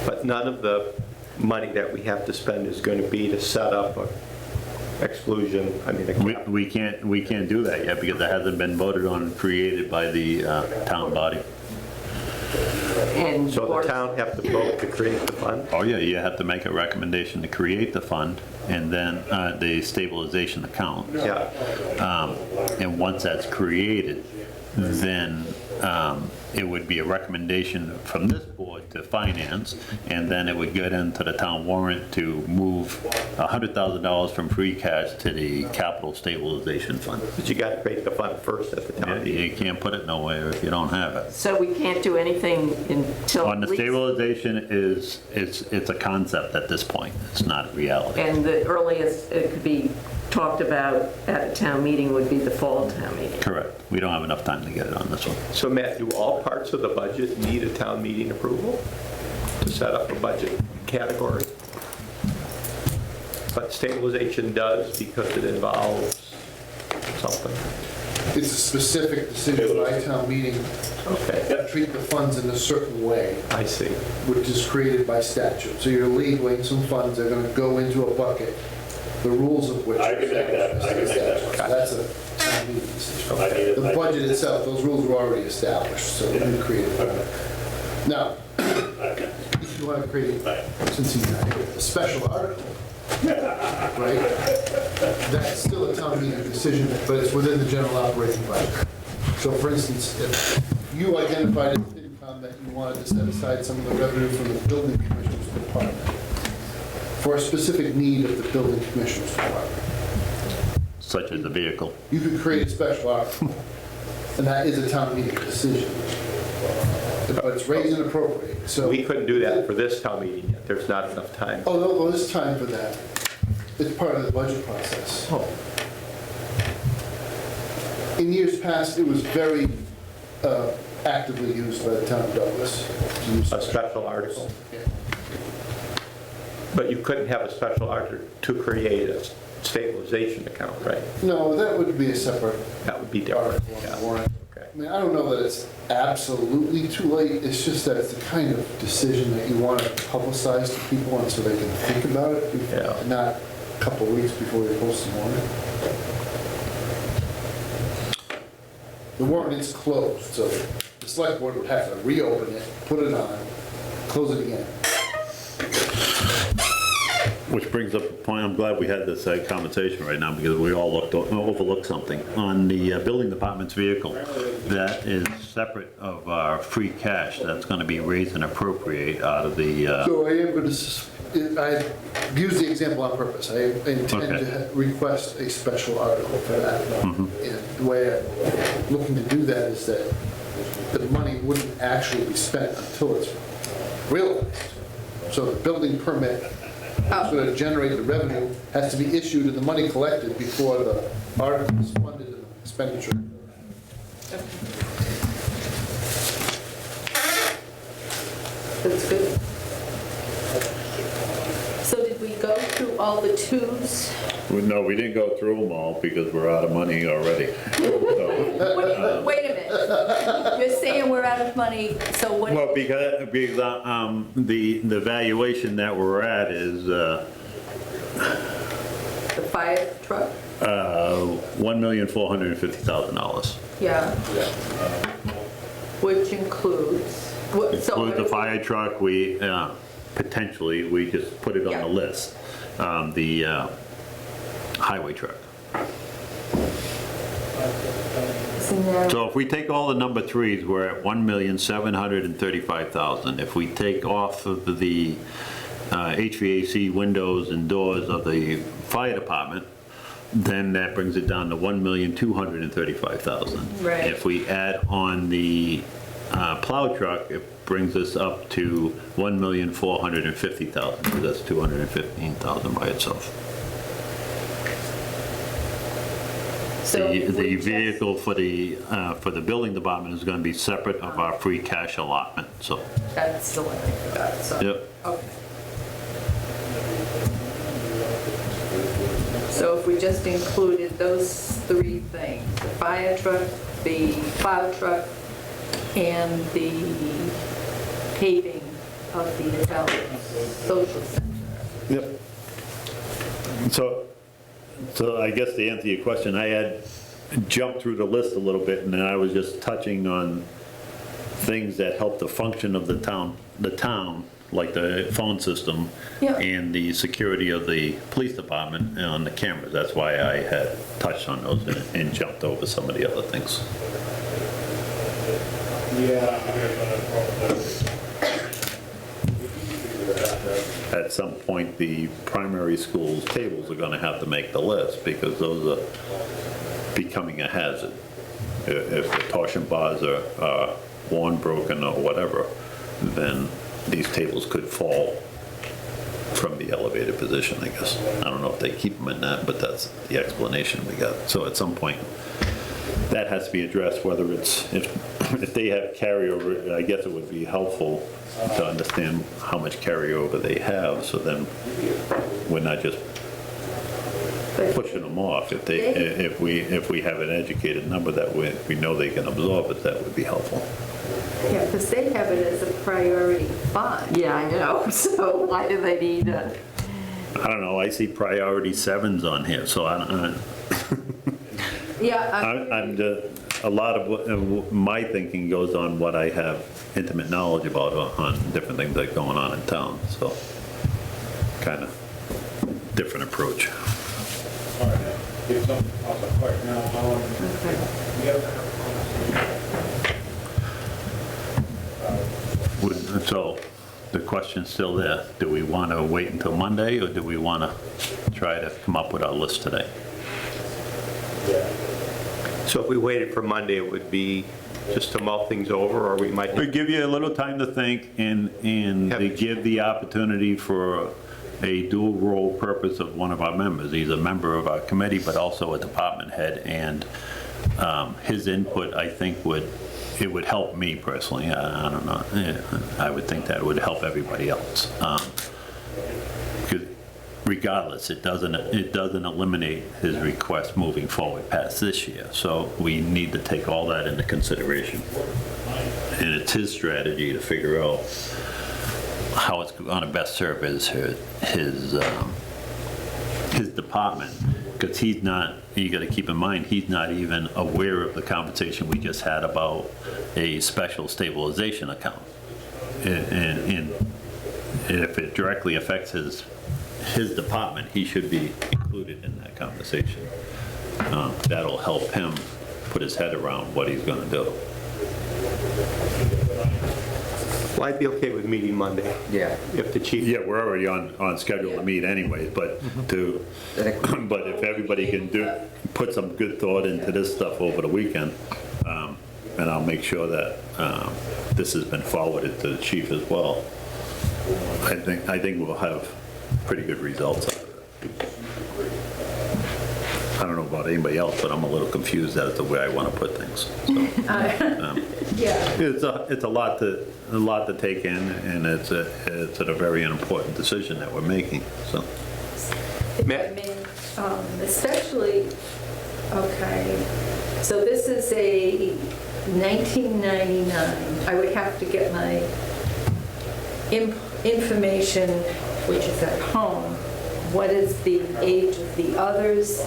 But none of the money that we have to spend is going to be to set up a exclusion, I mean, a cap. We can't do that yet because it hasn't been voted on and created by the town body. And So or- the town have to vote to create the fund? Oh, yeah, you have to make a recommendation to create the fund and then the stabilization account. Yeah. And once that's created, then it would be a recommendation from this board to finance, and then it would get into the town warrant to move $100,000 from free cash to the capital stabilization fund. But you got to create the fund first at the town meeting. You can't put it nowhere if you don't have it. So we can't do anything until. On the at least- stabilization it's a concept at this point, it's not a reality. And the earliest it could be talked about at a town meeting would be the fall town meeting. Correct, we don't have enough time to get it on this one. So Matt, do all parts of the budget need a town meeting approval to set up a budget category? But stabilization does because it involves something. It's a specific decision by town meeting Okay, to treat the funds in a certain way, I see. which is created by statute. So you're labeling some funds that are going to go into a bucket, the rules of which. I can make that. So that's a town meeting decision. The budget itself, those rules were already established, so we created them. Now, if you want to create, since you a special article, right? That's still a town meeting decision, but it's within the general operating budget. So for instance, if you identified as FinCom that you wanted to set aside some of the revenue from the building commissioner's department for a specific need of the building commissioner's department, Such as the vehicle. you could create a special article, and that is a town meeting decision. But it's raised and appropriate, so. We couldn't do that for this town meeting yet. There's not enough time. Oh, no, there's time for that. It's part of the budget process. In years past, it was very actively used by the town of Douglas. to use A special article. Yeah. But you couldn't have a special article to create a stabilization account, right? No, that would be a separate That would be different. article on the Yeah. warrant. Okay. I mean, I don't know that it's absolutely too late, it's just that it's the kind of decision that you want to publicize to people and so they can think about it, Yeah. not a couple of weeks before you post the warrant. The warrant is closed, so the select board would have to reopen it, put it on, close it again. Which brings up a point, I'm glad we had this conversation right now because we all overlooked something. On the building department's vehicle, that is separate of our free cash, that's gonna be raised and appropriate out of the, So I am going to, I use the example on purpose. I intend Okay. to request a special article for that. And the way I'm looking to do that is that the money wouldn't actually be spent until it's realized. So the building permit, that's going to generate the revenue, has to be issued and the money collected before the article is funded and expenditure. That's good. So did we go through all the twos? no, we didn't go through them all because we're out of money already. So, Wait a minute. You're saying we're out of money, so what? well, because the valuation that we're at is The fire truck? $1,450,000. Yeah. Which includes, what, so. Include the fire truck, we, potentially, we just put it on Yeah. the list. The highway truck. So now, So if we take all the number threes, we're at 1,735,000. If we take off of the HVAC windows and doors of the fire department, then that brings it down to 1,235,000. Right. If we add on the plow truck, it brings us up to 1,450,000, so that's 215,000 by itself. so The if we the just- vehicle for the building department is going to be separate of our free cash allotment, so, That's the one I forgot, so. yep. Okay. So if we just included those three things, the fire truck, the plow truck, and the paving of the adult social center. Yep. So I guess to answer your question, I had jumped through the list a little bit, and then I was just touching on things that help the function of the town, like the phone system Yeah. and the security of the police department on the cameras. That's why I had touched on those and jumped over some of the other things. At some point, the primary schools tables are gonna have to make the list, because those are becoming a hazard. If the torsion bars are worn, broken, or whatever, then these tables could fall from the elevated position, I guess. I don't know if they keep them in that, but that's the explanation we got. So at some point, that has to be addressed, whether it's, if they have carryover, I guess it would be helpful to understand how much carryover they have, so then we're not just pushing them off. If we have an educated number that we know they can absorb it, that would be helpful. Yeah, because they have it as a priority fund. Yeah, I know, so why do they need a, I don't know, I see priority sevens on here, so Yeah, a lot of my thinking goes on what I have intimate knowledge about on different things that are going on in town, so kind of different approach. All right, give some, also quick now, So the question's still there. Do we want to wait until Monday, or do we want to try to come up with our list today? So if we waited for Monday, it would be just to mull things over, or we might... We give you a little time to think, and to give the opportunity for a dual role purpose of one of our members. He's a member of our committee, but also a department head, and his input, I think, would help me personally. I don't know. I would think that would help everybody else. Because regardless, it doesn't eliminate his request moving forward past this year. So we need to take all that into consideration. And it's his strategy to figure out how it's going to best serve his department. Because he's not, you got to keep in mind, he's not even aware of the conversation we just had about a special stabilization account. And if it directly affects his department, he should be included in that conversation. That'll help him put his head around what he's going to do. Well, I'd be okay with meeting Monday, Yeah. if the chief... Yeah, we're already on schedule to meet anyways, but if everybody can put some good thought into this stuff over the weekend, and I'll make sure that this has been forwarded to the chief as well. I think we'll have pretty good results out of it. I don't know about anybody else, but I'm a little confused as to where I want to put things. So, yeah. it's a lot to take in, and it's a very important decision that we're making. So, I mean, especially, okay, so this is a 1999. I would have to get my information, which is at home. What is the age of the others?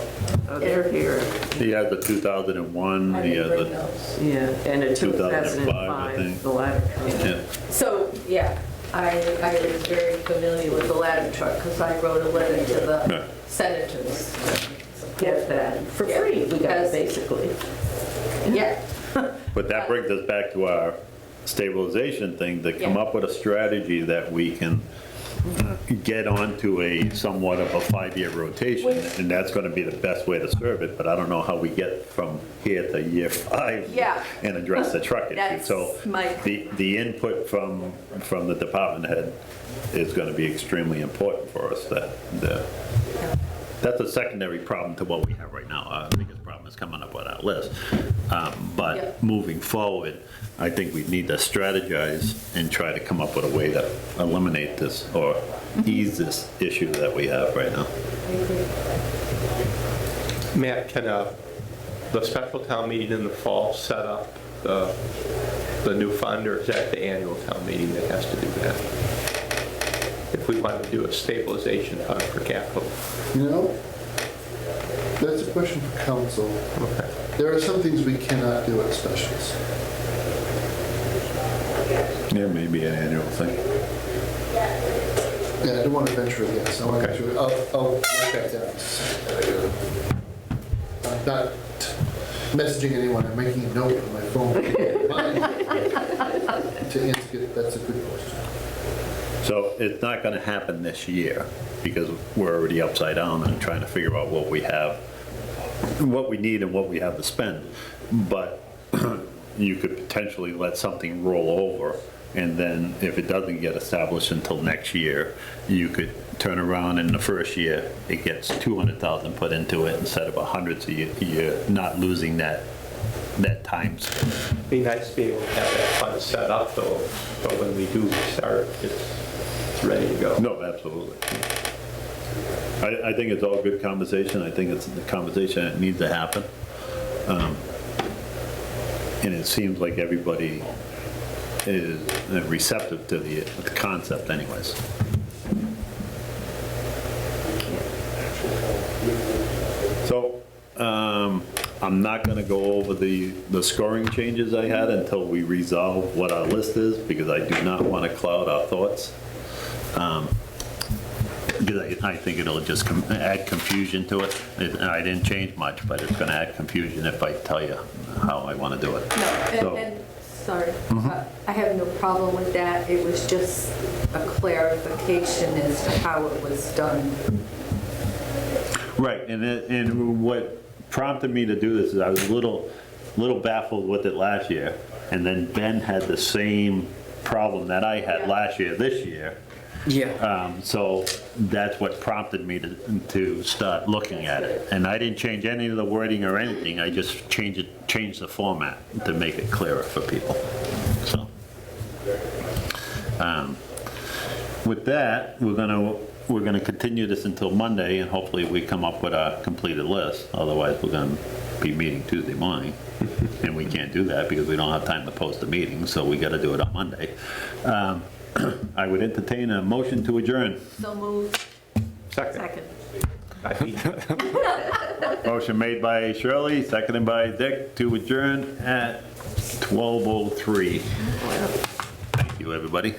oh, they're here. he has the 2001, I he has didn't bring the those. Yeah, and a 2005, I 2005, think. the ladder. yeah. So, yeah, I was very familiar with the ladder truck because I wrote a letter to Yeah. the senators. Get that for free, we got it basically. Yeah. But that brings us back to our stabilization thing, to come Yeah. up with a strategy that we can get onto a somewhat of a 5-year rotation, and that's gonna be the best way to serve it, but I don't know how we get from here to year 5 Yeah. and address the truck issue. That's So my- the input from the department head is gonna be extremely important for us. That's a secondary problem to what we have right now. Our biggest problem is coming up with our list. Yeah. But moving forward, I think we need to strategize and try to come up with a way to eliminate this or ease this issue that we have right now. Matt, can the special town meeting in the fall set up the new fund, or is that the annual town meeting that has to do that? If we want to do a stabilization fund for capital. You know, that's a question for council. Okay. There are some things we cannot do at specials. Yeah, maybe an annual thing. Yeah, I don't want to venture a guess. I want to Okay. I'll write that down. I'm not messaging anyone, I'm making a note on my phone. To answer it, that's a good question. So it's not gonna happen this year because we're already upside down and trying to figure out what we have, what we need and what we have to spend. But you could potentially let something roll over, and then if it doesn't get established until next year, you could turn around in the first year, it gets 200,000 put into it instead of 100, so you're not losing that time span. Be nice to be able to have that fund set up though, but when we do start, it's ready to go. No, absolutely. I think it's all good conversation. I think it's the conversation that needs to happen. And it seems like everybody is receptive to the concept anyways. So, I'm not gonna go over the scoring changes I had until we resolve what our list is, because I do not wanna cloud our thoughts. Because I think it'll just add confusion to it. I didn't change much, but it's gonna add confusion if I tell you how I wanna do it. So- And, sorry, I have no problem with that. It was just a clarification as to how it was done. Right, and what prompted me to do this is I was a little baffled with it last year, and then Ben had the same problem that I had last year, this year. Yeah. So that's what prompted me to start looking at it. And I didn't change any of the wording or anything, I just changed the format to make it clearer for people, so. With that, we're gonna continue this until Monday, and hopefully we come up with a completed list. Otherwise, we're gonna be meeting Tuesday morning, and we can't do that because we don't have time to post a meeting, so we gotta do it on Monday. I would entertain a motion to adjourn. So moved. Second. Motion made by Shirley, seconded by Dick to adjourn at 12:03. Thank you, everybody.